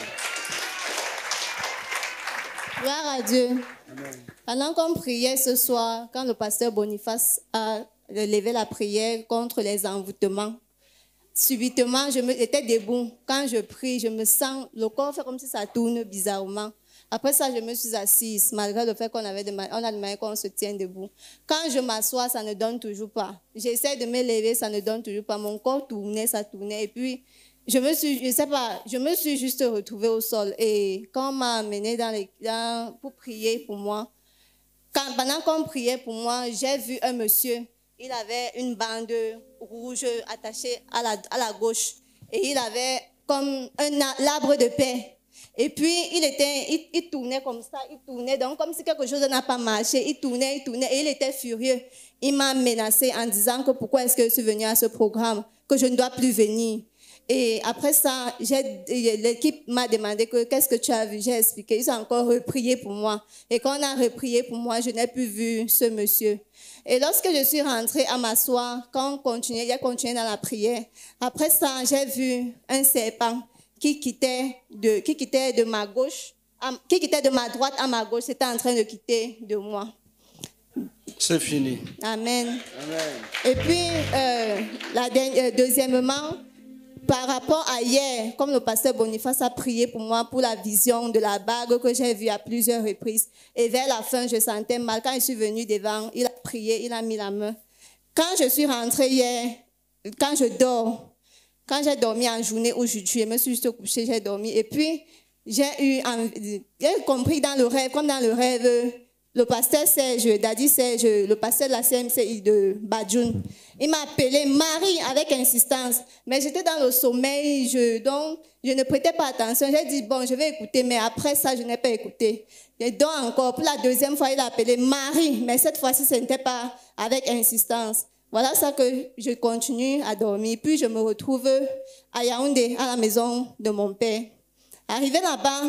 Gloire à Dieu. Amen. Pendant qu'on priait ce soir, quand le pasteur Boniface a levé la prière contre les envoûtements, subitement, j'étais debout. Quand je prie, je me sens, le corps fait comme si ça tourne bizarrement. Après ça, je me suis assise, malgré le fait qu'on a demandé qu'on se tienne debout. Quand je m'assois, ça ne donne toujours pas. J'essaie de me lever, ça ne donne toujours pas. Mon corps tournait, ça tournait. Et puis, je me suis juste retrouvée au sol. Et quand on m'a amenée pour prier pour moi, pendant qu'on priait pour moi, j'ai vu un monsieur. Il avait une bande rouge attachée à la gauche. Et il avait comme l'arbre de paix. Et puis, il tournait comme ça, il tournait. Donc, comme si quelque chose n'a pas marché, il tournait. Et il était furieux. Il m'a menacé en disant que pourquoi est-ce que je suis venue à ce programme, que je ne dois plus venir. Et après ça, l'équipe m'a demandé qu'est-ce que tu as vu. J'ai expliqué. Ils ont encore reprié pour moi. Et quand on a reprié pour moi, je n'ai plus vu ce monsieur. Et lorsque je suis rentrée à m'asseoir, quand j'ai continué dans la prière. Après ça, j'ai vu un serpent qui quittait de ma gauche, qui quittait de ma droite à ma gauche. C'était en train de quitter de moi. C'est fini. Amen. Amen. Et puis, deuxièmement, par rapport à hier, comme le pasteur Boniface a prié pour moi pour la vision de la bague que j'ai vue à plusieurs reprises. Et vers la fin, je sentais mal. Quand je suis venue devant, il a prié, il a mis la main. Quand je suis rentrée hier, quand j'ai dormi en journée aujourd'hui, je me suis juste couchée, j'ai dormi. Et puis, j'ai compris dans le rêve, comme dans le rêve, le pasteur Serge, Daddy Serge, le pasteur de la CMCI de Badjoun, il m'a appelé Marie avec insistance. Mais j'étais dans le sommeil, donc je ne prêtais pas attention. J'ai dit, bon, je vais écouter, mais après ça, je n'ai pas écouté. Et donc encore, pour la deuxième fois, il a appelé Marie, mais cette fois-ci, ce n'était pas avec insistance. Voilà ça que je continue à dormir. Puis je me retrouve à Yaoundé, à la maison de mon père. Arrivé là-bas,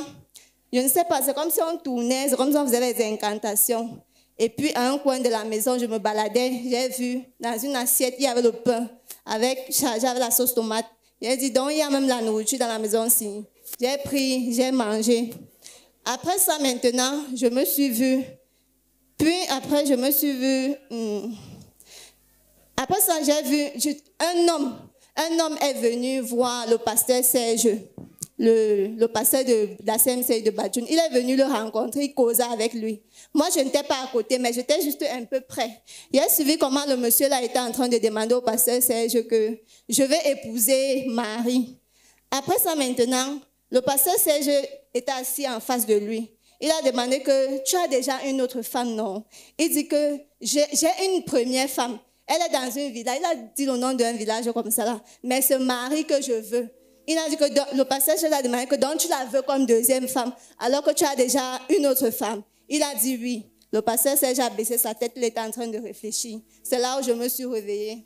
je ne sais pas, c'est comme si on tournait, c'est comme si on faisait des incantations. Et puis, à un coin de la maison, je me baladais, j'ai vu, dans une assiette, il y avait le pain, chargé avec la sauce tomate. J'ai dit, donc, il y a même la nourriture dans la maison aussi. J'ai pris, j'ai mangé. Après ça, maintenant, je me suis vue. Puis, après, je me suis vue. Après ça, j'ai vu un homme est venu voir le pasteur Serge. Le pasteur de la CMCI de Badjoun, il est venu le rencontrer, il causait avec lui. Moi, je n'étais pas à côté, mais j'étais juste un peu près. J'ai suivi comment le monsieur là était en train de demander au pasteur Serge que je vais épouser Marie. Après ça, maintenant, le pasteur Serge était assis en face de lui. Il a demandé que tu as déjà une autre femme, non? Il dit que j'ai une première femme. Elle est dans un village. Il a dit le nom d'un village comme ça là. Mais c'est Marie que je veux. Il a dit que le pasteur Serge a demandé que donc tu la veux comme deuxième femme, alors que tu as déjà une autre femme. Il a dit oui. Le pasteur Serge a baissé sa tête, il était en train de réfléchir. C'est là où je me suis réveillée.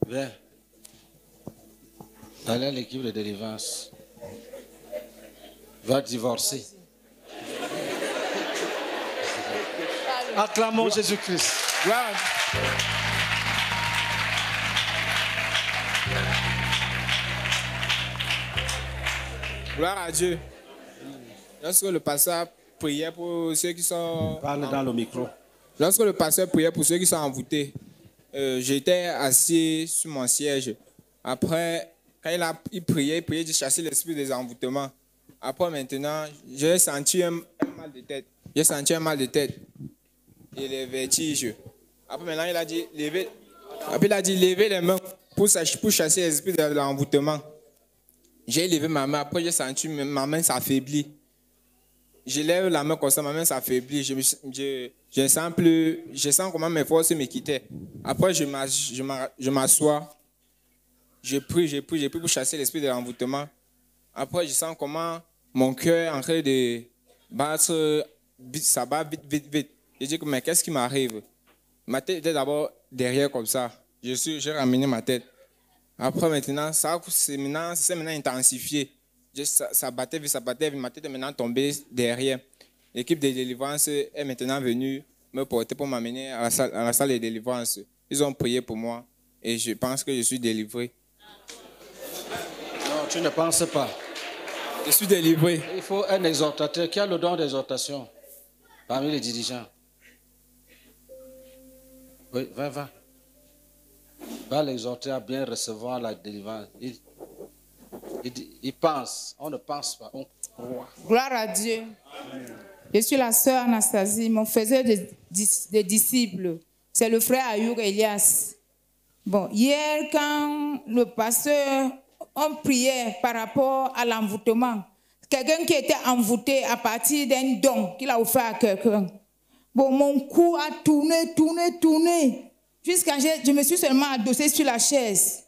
Viens. Allez à l'équipe de délivrance. Va divorcer. Acclamons Jésus-Christ. Gloire. Gloire à Dieu. Lorsque le pasteur priait pour ceux qui sont... Parle dans le micro. Lorsque le pasteur priait pour ceux qui sont envoûtés, j'étais assis sur mon siège. Après, quand il priait de chasser l'esprit des envoûtements. Après, maintenant, j'ai senti un mal de tête. J'ai senti un mal de tête et les vertiges. Après, maintenant, il a dit, levez les mains pour chasser l'esprit de l'envoûtement. J'ai levé ma main. Après, j'ai senti ma main s'affaiblir. Je lève la main comme ça, ma main s'affaiblit. Je sens comment mes forces me quittaient. Après, je m'assois. Je prie pour chasser l'esprit de l'envoûtement. Après, je sens comment mon cœur est en train de battre, ça bat vite. Je dis, mais qu'est-ce qui m'arrive? Ma tête était d'abord derrière comme ça. J'ai ramené ma tête. Après, maintenant, ça s'est maintenant intensifié. Ça battait vite. Ma tête est maintenant tombée derrière. L'équipe de délivrance est maintenant venue me porter pour m'amener à la salle de délivrance. Ils ont prié pour moi et je pense que je suis délivré. Non, tu ne penses pas. Je suis délivré. Il faut un exhortateur qui a le don d'exhortation parmi les dirigeants. Oui, va. Va l'exhorter à bien recevoir la délivrance. Il pense, on ne pense pas, on croit. Gloire à Dieu. Je suis la sœur Anastasie, mon faiseur de disciples. C'est le frère Ayouk Elias. Bon, hier, quand le pasteur, on priait par rapport à l'envoûtement, quelqu'un qui était envoûté à partir d'un don qu'il a offert à quelqu'un. Bon, mon cou a tourné. Jusqu'à je me suis seulement adossée sur la chaise.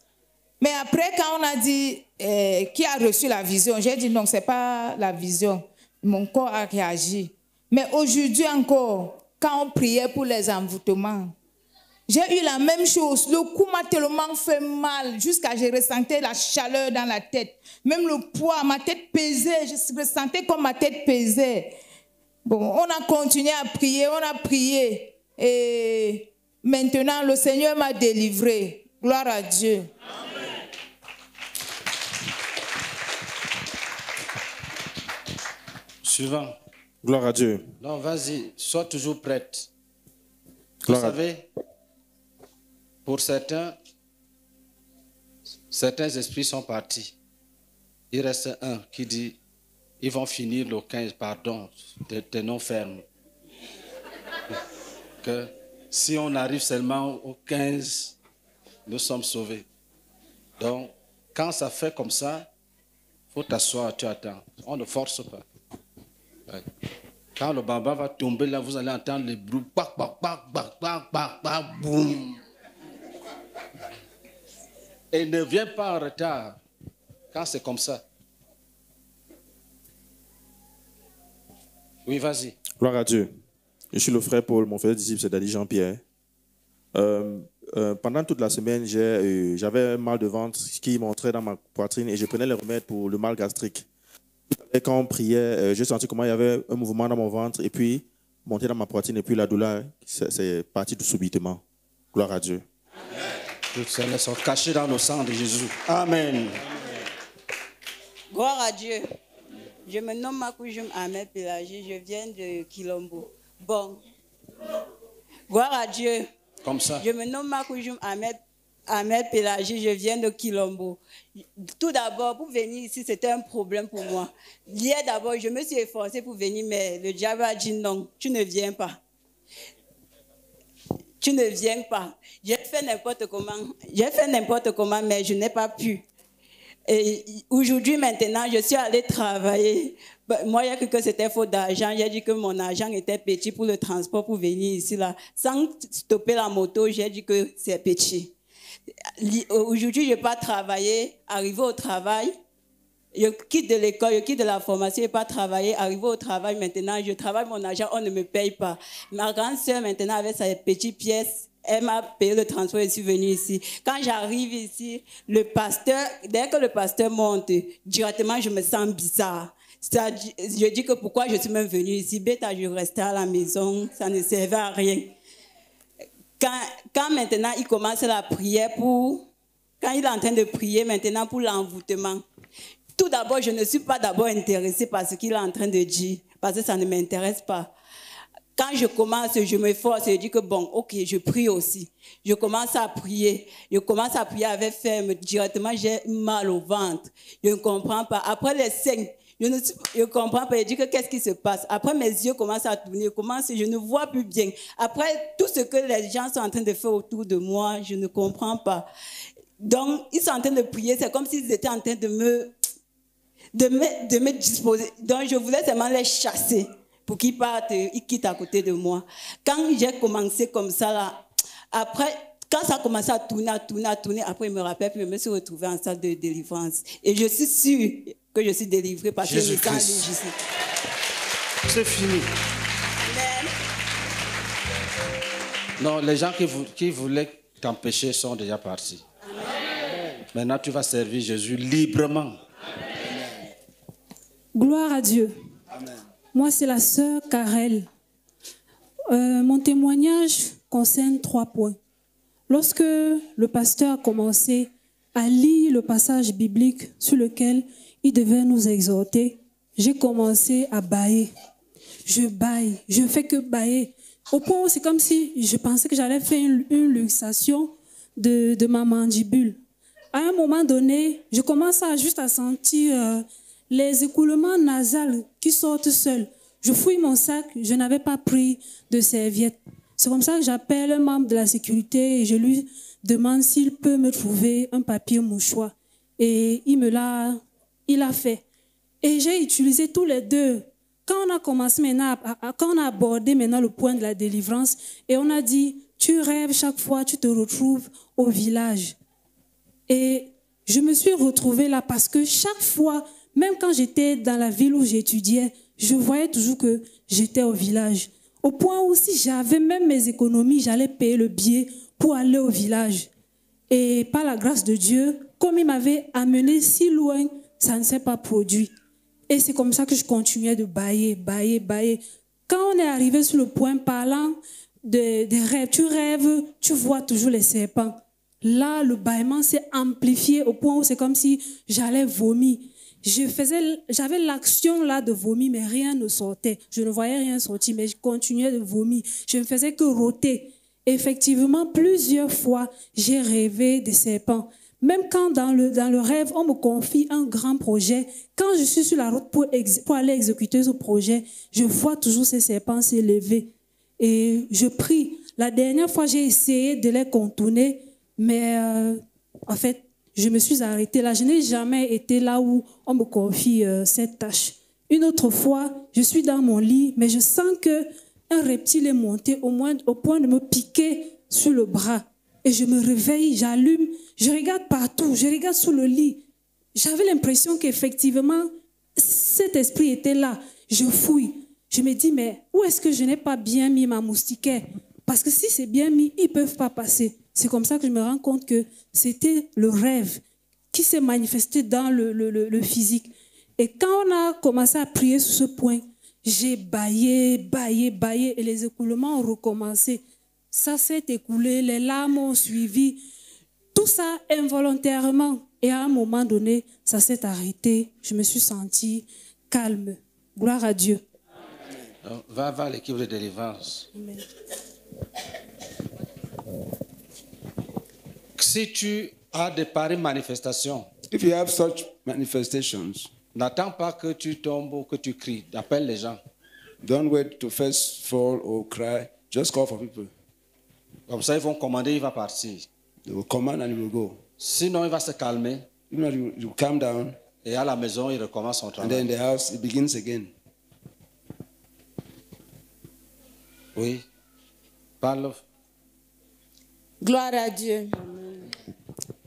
Mais après, quand on a dit qui a reçu la vision, j'ai dit non, ce n'est pas la vision. Mon corps a réagi. Mais aujourd'hui encore, quand on priait pour les envoûtements, j'ai eu la même chose. Le cou m'a tellement fait mal jusqu'à je ressentais la chaleur dans la tête. Même le poids, ma tête pesait. Je ressentais comme ma tête pesait. Bon, on a continué à prier, on a prié. Et maintenant, le Seigneur m'a délivré. Gloire à Dieu. Amen. Suivant. Gloire à Dieu. Non, vas-y, sois toujours prête. Gloire Vous savez, pour certains esprits sont partis. Il reste un qui dit, ils vont finir le 15, pardon, de non fermes. Que si on arrive seulement au 15, nous sommes sauvés. Donc, quand ça fait comme ça, il faut t'asseoir, tu attends. On ne force pas. Ouais. Quand le baba va tomber là, vous allez entendre les bruits. Boum. Et ne viens pas en retard quand c'est comme ça. Oui, vas-y. Gloire à Dieu. Je suis le frère Paul, mon frère disciple, c'est Daddy Jean-Pierre. Pendant toute la semaine, j'avais un mal de ventre qui montrait dans ma poitrine et je prenais les remèdes pour le mal gastrique. Et quand on priait, j'ai senti comment il y avait un mouvement dans mon ventre et puis monté dans ma poitrine et puis la douleur, c'est parti tout subitement. Gloire à Dieu. Toutes celles sont cachées dans le sang de Jésus. Amen. Gloire à Dieu. Je me nomme Makoujoum Ahmed Pélagie, je viens de Quilombo. Bon. Gloire à Dieu. Comme ça. Je me nomme Makoujoum Ahmed Pélagie, je viens de Quilombo. Tout d'abord, pour venir ici, c'était un problème pour moi. Hier d'abord, je me suis efforcée pour venir, mais le diable a dit non, tu ne viens pas. Tu ne viens pas. J'ai fait n'importe comment, mais je n'ai pas pu. Et aujourd'hui, maintenant, je suis allée travailler. Moi, il y a cru que c'était faute d'argent. J'ai dit que mon argent était petit pour le transport pour venir ici. Là. Sans stopper la moto, j'ai dit que c'est petit. Aujourd'hui, je ne vais pas travailler. Arrivé au travail, je quitte de l'école, je quitte de la formation, je ne vais pas travailler. Arrivé au travail, maintenant, je travaille mon argent, on ne me paye pas. Ma grande sœur, maintenant, avec sa petite pièce, elle m'a payé le transport et je suis venue ici. Quand j'arrive ici, dès que le pasteur monte, directement, je me sens bizarre. Je dis que pourquoi je suis même venue ici. Bêta, je restais à la maison, ça ne servait à rien. Quand maintenant, il commence la prière quand il est en train de prier maintenant pour l'envoûtement, tout d'abord, je ne suis pas d'abord intéressée par ce qu'il est en train de dire. parce que ça ne m'intéresse pas. Quand je commence, je m'efforce et je dis que bon, ok, je prie aussi. Je commence à prier. Je commence à prier avec ferme. Directement, j'ai mal au ventre. Je ne comprends pas. Après les 5, je ne comprends pas. Je dis que qu'est-ce qui se passe? Après, mes yeux commencent à tourner. Je ne vois plus bien. Après, tout ce que les gens sont en train de faire autour de moi, je ne comprends pas. Donc, ils sont en train de prier. C'est comme s'ils étaient en train de me disposer. Donc, je voulais seulement les chasser pour qu'ils partent, ils quittent à côté de moi. Quand j'ai commencé comme ça, là, après, quand ça a commencé à tourner, après, je me rappelle, puis je me suis retrouvée en salle de délivrance. Et je suis sûre que je suis délivrée parce que je sens Jésus. C'est fini. Non, les gens qui voulaient t'empêcher sont déjà partis. Amen. Maintenant, tu vas servir Jésus librement. Gloire à Dieu. Amen. Moi, c'est la sœur Karel. Mon témoignage concerne 3 points. Lorsque le pasteur a commencé à lire le passage biblique sur lequel il devait nous exhorter, j'ai commencé à bâiller. Je bâille, je ne fais que bâiller. Au point où c'est comme si je pensais que j'allais faire une luxation de ma mandibule. À un moment donné, je commence juste à sentir les écoulements nasales qui sortent seuls. Je fouille mon sac, je n'avais pas pris de serviette. C'est comme ça que j'appelle un membre de la sécurité et je lui demande s'il peut me trouver un papier mouchoir. Et il a fait. Et j'ai utilisé tous les deux. Quand on a commencé maintenant, quand on a abordé maintenant le point de la délivrance, et on a dit, tu rêves chaque fois, tu te retrouves au village. Et je me suis retrouvée là parce que chaque fois, même quand j'étais dans la ville où j'étudiais, je voyais toujours que j'étais au village. Au point où si j'avais même mes économies, j'allais payer le billet pour aller au village. Et par la grâce de Dieu, comme il m'avait amené si loin, ça ne s'est pas produit. Et c'est comme ça que je continuais de bâiller. Quand on est arrivé sur le point parlant des rêves, tu rêves, tu vois toujours les serpents. Là, le bâillement s'est amplifié au point où c'est comme si j'allais vomir. J'avais l'action là de vomir, mais rien ne sortait. Je ne voyais rien sortir, mais je continuais de vomir. Je ne faisais que rôter. Effectivement, plusieurs fois, j'ai rêvé des serpents. Même quand dans le rêve, on me confie un grand projet, quand je suis sur la route pour aller exécuter ce projet, je vois toujours ces serpents s'élever. Et je prie. La dernière fois, j'ai essayé de les contourner, mais en fait, je me suis arrêtée là. Je n'ai jamais été là où on me confie cette tâche. Une autre fois, je suis dans mon lit, mais je sens qu'un reptile est monté au point de me piquer sur le bras. Et je me réveille, j'allume, je regarde partout, je regarde sous le lit. J'avais l'impression qu'effectivement, cet esprit était là. Je fouille. Je me dis, mais où est-ce que je n'ai pas bien mis ma moustiquaire? Parce que si c'est bien mis, ils ne peuvent pas passer. C'est comme ça que je me rends compte que c'était le rêve qui s'est manifesté dans le physique. Et quand on a commencé à prier sur ce point, j'ai bâillé, et les écoulements ont recommencé. Ça s'est écoulé, les larmes ont suivi. Tout ça involontairement. Et à un moment donné, ça s'est arrêté. Je me suis sentie calme. Gloire à Dieu. Donc, va voir l'équipe de délivrance. Amen. Si tu as de pareilles manifestations, if you have such manifestations, n'attends pas que tu tombes ou que tu cries. Appelle les gens. Don't wait to first fall or cry. Just call for people. Comme ça, ils vont commander, il va partir. They will command and he will go. Sinon, il va se calmer. If not, you calm down. Et à la maison, il recommence son travail. And then in the house, it begins again. Oui. Parle. Gloire à Dieu.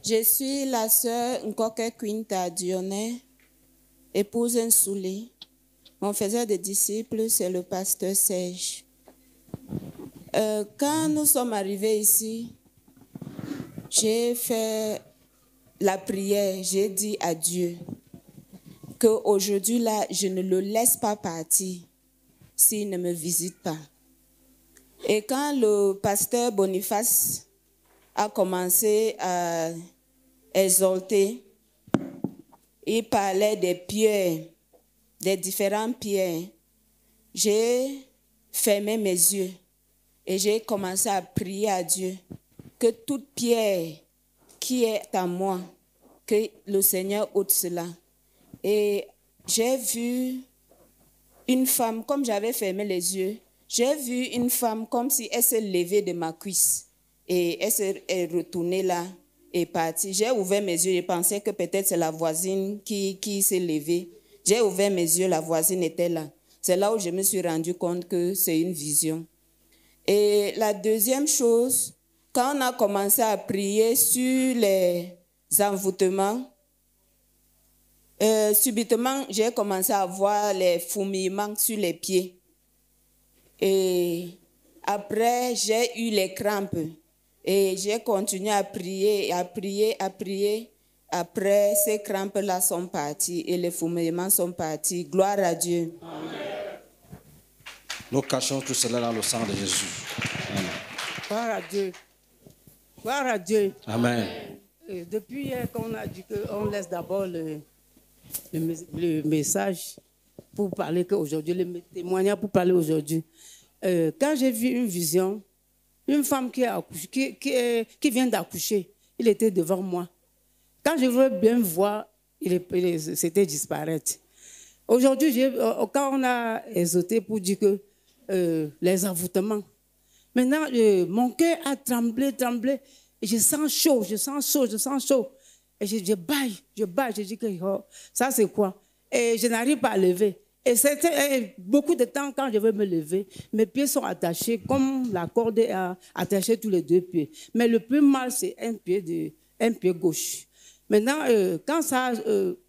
Je suis la sœur Nkoke Quinta Dionnet, épouse Nsoulé. Mon faiseur de disciples, c'est le pasteur Serge. Quand nous sommes arrivés ici, j'ai fait la prière, j'ai dit à Dieu qu'aujourd'hui, là, je ne le laisse pas partir s'il ne me visite pas. Et quand le pasteur Boniface a commencé à exhorter, il parlait des pierres, des différentes pierres. j'ai fermé mes yeux et j'ai commencé à prier à Dieu que toute pierre qui est à moi, que le Seigneur ôte cela. Et j'ai vu une femme, comme j'avais fermé les yeux, j'ai vu une femme comme si elle s'est levée de ma cuisse et elle s'est retournée là et partie. J'ai ouvert mes yeux, je pensais que peut-être c'est la voisine qui s'est levée. J'ai ouvert mes yeux, la voisine était là. C'est là où je me suis rendu compte que c'est une vision. Et la deuxième chose, quand on a commencé à prier sur les envoûtements, subitement, j'ai commencé à voir les fourmillements sur les pieds. Et après, j'ai eu les crampes. Et j'ai continué à prier, à prier, à prier. Après, ces crampes-là sont parties et les fourmillements sont partis. Gloire à Dieu. Nous cachons tout cela dans le sang de Jésus. Amen. Gloire à Dieu. Gloire à Dieu. Amen. Depuis hier qu'on a dit qu'on laisse d'abord le message pour parler qu'aujourd'hui, le témoignage pour parler aujourd'hui. Quand j'ai vu une vision, une femme qui vient d'accoucher, il était devant moi. Quand je veux bien voir, c'était disparaître. Aujourd'hui, quand on a exhorté pour dire que les envoûtements, maintenant, mon cœur a tremblé, et je sens chaud. Et je baille, je dis que ça c'est quoi? Et je n'arrive pas à lever. Et c'était beaucoup de temps quand je veux me lever, mes pieds sont attachés comme la corde est attachée tous les deux pieds. Mais le plus mal, c'est un pied gauche. Maintenant, quand ça a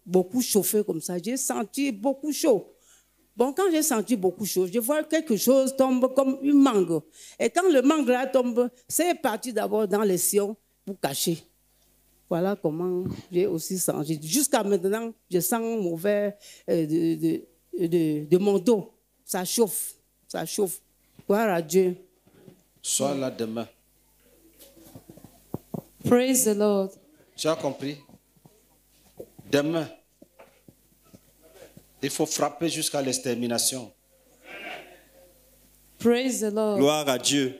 beaucoup chauffé comme ça, j'ai senti beaucoup chaud. Bon, quand j'ai senti beaucoup chaud, je vois quelque chose tombe comme une mangue. Et quand le mangue là tombe, c'est parti d'abord dans les sillons pour cacher. Voilà comment j'ai aussi senti. Jusqu'à maintenant, je sens mauvais de mon dos. Ça chauffe. Gloire à Dieu. Sois là demain. Praise the Lord. Tu as compris? Demain, il faut frapper jusqu'à l'extermination. Praise the Lord. Gloire à Dieu.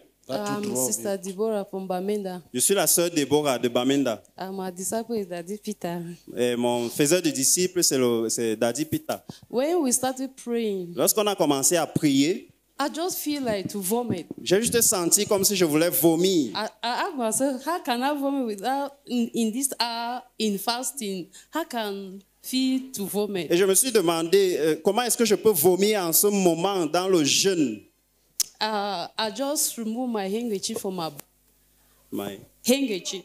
Sister Deborah from Bamenda. Je suis la sœur Deborah de Bamenda. My disciple is Daddy Peter. Et mon faiseur de disciples, c'est Daddy Peter. When we started praying, lorsqu'on a commencé à prier, I just feel like to vomit. J'ai juste senti comme si je voulais vomir. I asked myself, how can I vomit without in this hour in fasting? How can feel to vomit? Et je me suis demandé comment est-ce que je peux vomir en ce moment dans le jeûne. I just removed my handkerchief from my handkerchief.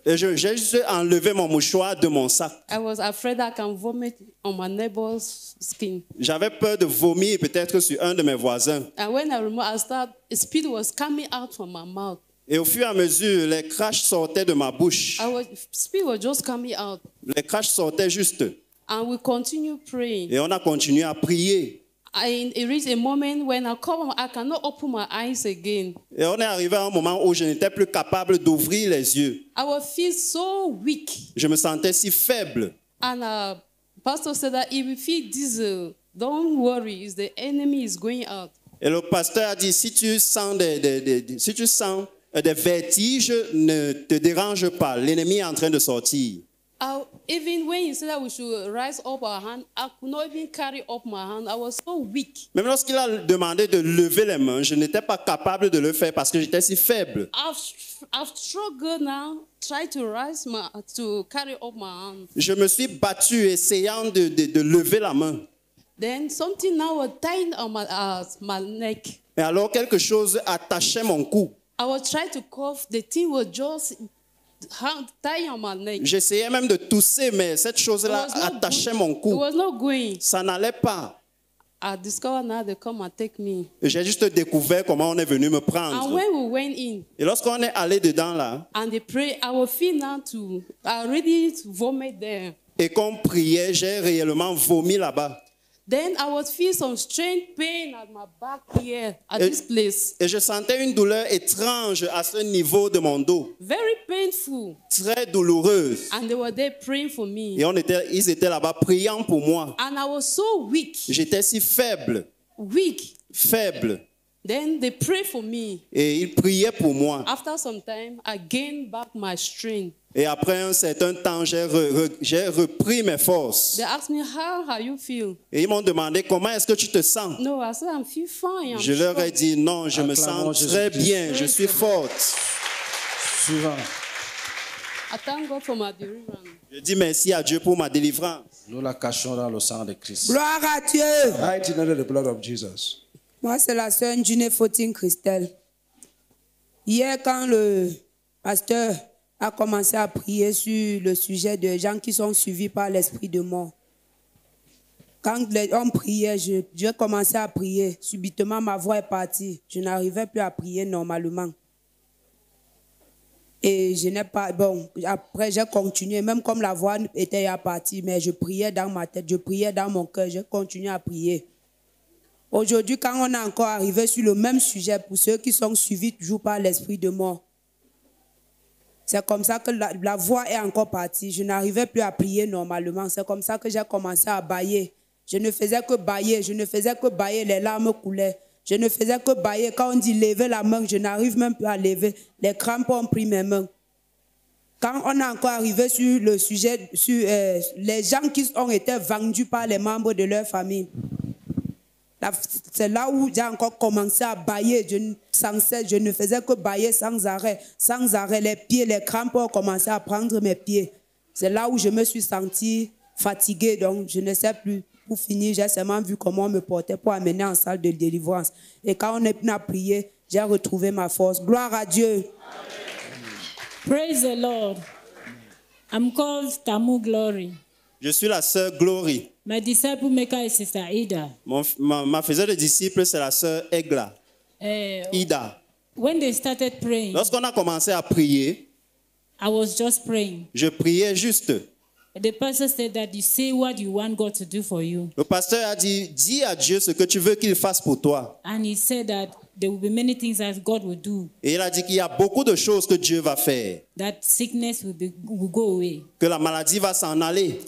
Et j'ai juste enlevé mon mouchoir de mon sac. I was afraid I can vomit on my neighbor's skin. J'avais peur de vomir peut-être sur un de mes voisins. And when I removed, spit was coming out from my mouth. Et au fur et à mesure, les crashs sortaient de ma bouche. Spit was just coming out. Les crashs sortaient juste. And we continue praying. Et on a continué à prier. It reached a moment when I cannot open my eyes again. Et on est arrivé à un moment où je n'étais plus capable d'ouvrir les yeux. I would feel so weak. Je me sentais si faible. And pastor said that if you feel this, don't worry, the enemy is going out. Et le pasteur a dit, si tu sens des vertiges, ne te dérange pas. L'ennemi est en train de sortir. Even when he said that we should rise up our hand, I could not even carry up my hand. I was so weak. Même lorsqu'il a demandé de lever les mains, je n'étais pas capable de le faire parce que j'étais si faible. I've struggled now, try to carry up my hand. Je me suis battu essayant de lever la main. Then something now was tying on my neck. Et alors quelque chose attachait mon cou. I was trying to cough. The thing was just tying on my neck. J'essayais même de tousser, mais cette chose-là attachait mon cou. It was not going. Ça n'allait pas. I discovered now they come and take me. J'ai juste découvert comment on est venu me prendre. And when we went in, et lorsqu'on est allé dedans là, and they pray, I will feel now I already vomit there. Et qu'on priait, j'ai réellement vomi là-bas. Then I was feel some strange pain at my back here at this place. Et je sentais une douleur étrange à ce niveau de mon dos. Very painful. Très douloureuse. And they were there praying for me. Et ils étaient là-bas priant pour moi. And I was so weak. J'étais si faible. weak. faible. Then they pray for me. Et ils priaient pour moi. After some time, I gained back my strength. Et après un certain temps, j'ai repris mes forces. They asked me, how you feel? Et ils m'ont demandé, comment est-ce que tu te sens? No, I said, I feel fine. Je leur ai dit, non, je me sens très bien, je suis forte. Suivant. I thank God for my deliverance. Je dis merci à Dieu pour ma délivrance. Nous la cachons dans le sang de Christ. Gloire à Dieu. Hide it under the blood of Jesus. Moi, c'est la sœur Njune Fotine Christelle. Hier, quand le pasteur a commencé à prier sur le sujet de gens qui sont suivis par l'esprit de mort, quand on priait, j'ai commencé à prier. Subitement, ma voix est partie. Je n'arrivais plus à prier normalement. Et je n'ai pas... Bon, après, j'ai continué. Même comme la voix était partie, mais je priais dans ma tête, je priais dans mon cœur. J'ai continué à prier. Aujourd'hui, quand on est encore arrivé sur le même sujet, pour ceux qui sont suivis toujours par l'esprit de mort, c'est comme ça que la voix est encore partie. Je n'arrivais plus à prier normalement. C'est comme ça que j'ai commencé à bâiller. Je ne faisais que bâiller, les larmes coulaient. Je ne faisais que bâiller. Quand on dit lever la main, je n'arrive même plus à lever. Les crampes ont pris mes mains. Quand on est encore arrivé sur le sujet, sur les gens qui ont été vendus par les membres de leur famille, c'est là où j'ai encore commencé à bâiller. Je ne faisais que bâiller sans arrêt. Sans arrêt, les pieds, les crampes ont commencé à prendre mes pieds. C'est là où je me suis sentie fatiguée. Donc, je ne sais plus. Pour finir, j'ai seulement vu comment on me portait pour amener en salle de délivrance. Et quand on est venu à prier, j'ai retrouvé ma force. Gloire à Dieu. Praise the Lord. I'm called Tamu Glory. Je suis la sœur Glory. My disciple maker is Sister Ida. Ma faiseuse de disciples, c'est la sœur Egla. Ida. When they started praying, lorsqu'on a commencé à prier, I was just praying. Je priais juste. The pastor said that you say what you want God to do for you. Le pasteur a dit, dis à Dieu ce que tu veux qu'il fasse pour toi. And he said that there will be many things that God will do. Et il a dit qu'il y a beaucoup de choses que Dieu va faire. That sickness will go away. Que la maladie va s'en aller.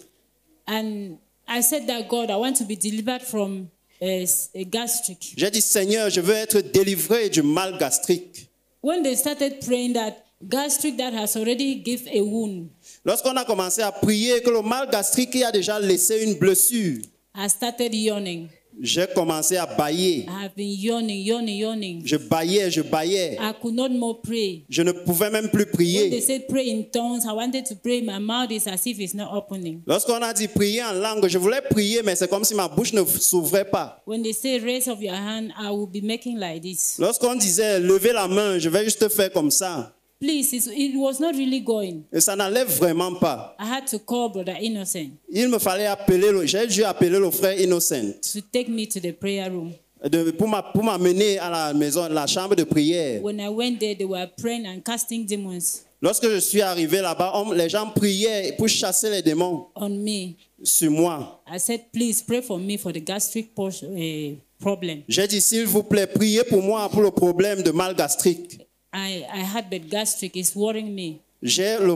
And I said that God, I want to be delivered from a gastric. J'ai dit, Seigneur, je veux être délivré du mal gastrique. When they started praying that gastric that has already given a wound, lorsqu'on a commencé à prier que le mal gastrique qui a déjà laissé une blessure, I started yawning. J'ai commencé à bâiller. I have been yawning. Je bâillais. I could not more pray. Je ne pouvais même plus When prier. they said pray in tongues, I wanted to pray. My mouth is as if it's not opening. Lorsqu'on a dit prier en langue, je voulais prier, mais c'est comme si ma bouche ne s'ouvrait pas. When they say raise up your hand, I will be making like this. Lorsqu'on disait lever la main, je vais juste faire comme ça. Please, it was not really going. Et ça n'allait vraiment pas. I had to call Brother Innocent Il me fallait j'ai dû appeler le frère Innocent to take me to the prayer room. Pour m'amener à la maison, la chambre de prière. When I went there, they were praying and casting demons Lorsque je suis arrivé là-bas, les gens priaient pour chasser les démons on me. sur moi. I said, please pray for me for the gastric problem. J'ai dit, s'il vous plaît, priez pour moi pour le problème de mal gastrique. I had bad gastric. It's worrying me. J'ai le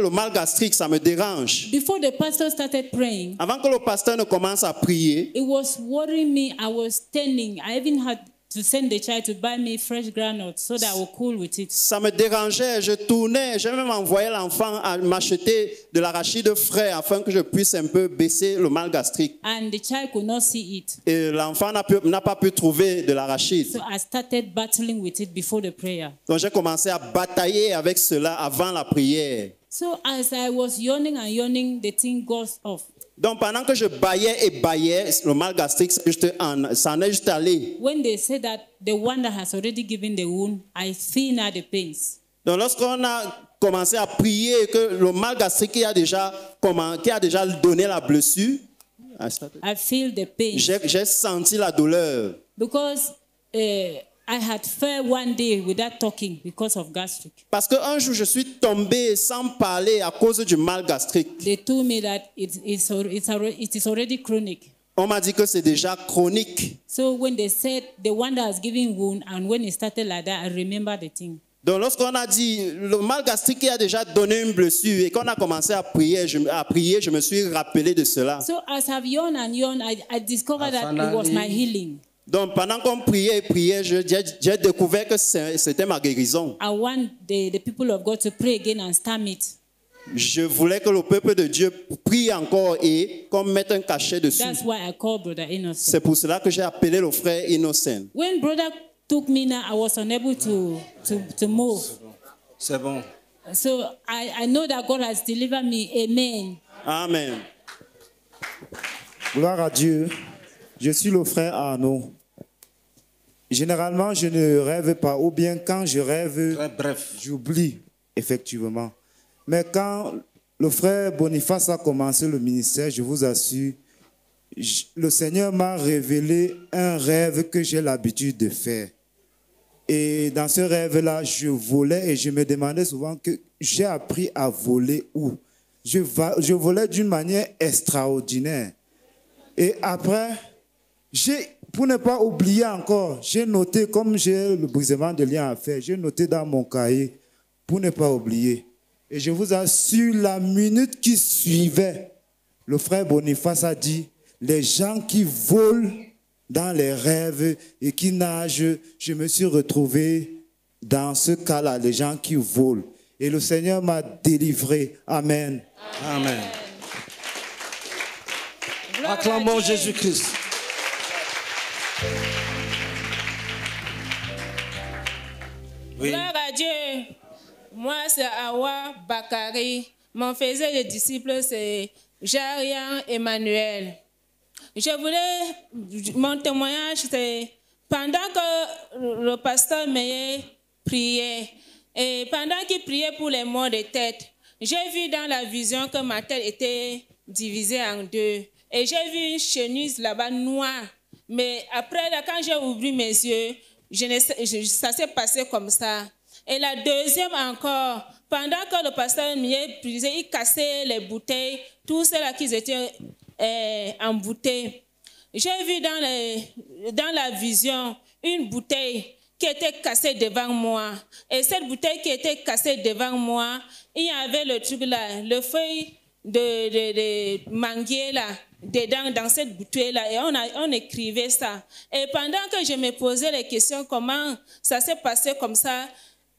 mal gastrique, ça me dérange. Before the pastor started praying, Avant que le pasteur ne commence à prier, it was worrying me. I was standing. I even had to send the child to buy me fresh granules so that I would cool with it. Ça me dérangeait, je tournais, j'ai même envoyé l'enfant à m'acheter de l'arachide frais afin que je puisse un peu baisser le mal gastrique. And the child could not see it. Et l'enfant n'a pas pu trouver de l'arachide. So I started battling with it before the prayer. Donc j'ai commencé à batailler avec cela avant la prière. So as I was yawning, the thing goes off. Donc pendant que je bâillais et bâillais, le mal gastrique, ça en est juste allé. When they say that the one that has already given the wound, I feel now the pains. Donc lorsqu'on a commencé à prier que le mal gastrique qui a déjà donné la blessure, I feel the pain. J'ai senti la douleur. Because I had fell one day without talking because of gastric. Parce qu'un jour, je suis tombé sans parler à cause du mal gastrique. They told me that it is already chronic. On m'a dit que c'est déjà chronique. So when they said the one that has given wound, and when it started like that, I remember the thing. Donc lorsqu'on a dit le mal gastrique qui a déjà donné une blessure et qu'on a commencé à prier, je me suis rappelé de cela. So as I've yawned and yawned, I discovered that it was my healing. Donc pendant qu'on priait, j'ai découvert que c'était ma guérison. I want the people of God to pray again and stamp it. Je voulais que le peuple de Dieu prie encore et qu'on mette un cachet dessus. That's why I called Brother Innocent. C'est pour cela que j'ai appelé le frère Innocent. When brother took me now, I was unable to move. C'est bon. So I know that God has delivered me. Amen. Amen. Gloire à Dieu. Je suis le frère Arnaud. Généralement, je ne rêve pas, ou bien quand je rêve, j'oublie, effectivement. Mais quand le frère Boniface a commencé le ministère, je vous assure, le Seigneur m'a révélé un rêve que j'ai l'habitude de faire. Et dans ce rêve-là, je volais et je me demandais souvent que j'ai appris à voler où. Je volais d'une manière extraordinaire. Et après, pour ne pas oublier encore, j'ai noté, comme j'ai le brisement de lien à faire, j'ai noté dans mon cahier pour ne pas oublier. Et je vous assure, la minute qui suivait, le frère Boniface a dit, les gens qui volent dans les rêves et qui nagent, je me suis retrouvé dans ce cas-là, les gens qui volent. Et le Seigneur m'a délivré. Amen. Amen. Acclamons Jésus-Christ. Oui. Gloire à Dieu. Moi, c'est Awa Bakari. Mon faisait de disciples, c'est Jarian Emmanuel. Mon témoignage, c'est pendant que le pasteur Meyer priait, et pendant qu'il priait pour les maux de tête, j'ai vu dans la vision que ma tête était divisée en deux. Et j'ai vu une chemise là-bas noire. Mais après, là, quand j'ai ouvert mes yeux, ça s'est passé comme ça. Et la deuxième encore, pendant que le pasteur Meyer priait, il cassait les bouteilles, tous ceux-là qui étaient embouteillés. J'ai vu dans la vision une bouteille qui était cassée devant moi. Et cette bouteille qui était cassée devant moi, il y avait le truc là, le feuille de manguier là, dedans, dans cette bouteille-là, et on écrivait ça. Et pendant que je me posais les questions, comment ça s'est passé comme ça,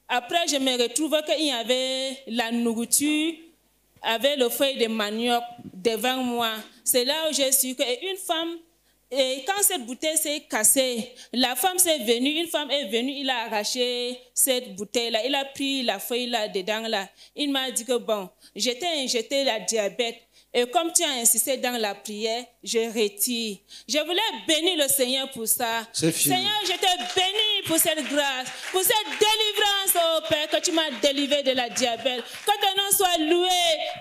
après je me retrouve qu'il y avait la nourriture, avec le feuille de manioc devant moi. C'est là où j'ai su qu'une femme, et quand cette bouteille s'est cassée, la femme s'est venue, une femme est venue, il a arraché cette bouteille-là, il a pris la feuille là dedans là. Il m'a dit que bon, j'étais injecté la diabète. Et comme tu as insisté dans la prière, je retire. Je voulais bénir le Seigneur pour ça. Seigneur, je te bénis pour cette grâce, pour cette délivrance, oh Père, que tu m'as délivré de la diabète. Que ton nom soit loué,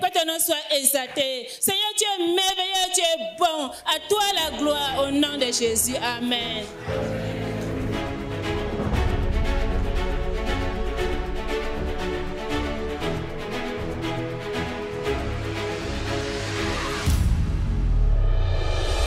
que ton nom soit exalté. Seigneur, tu es merveilleux, tu es bon. À toi la gloire au nom de Jésus. Amen.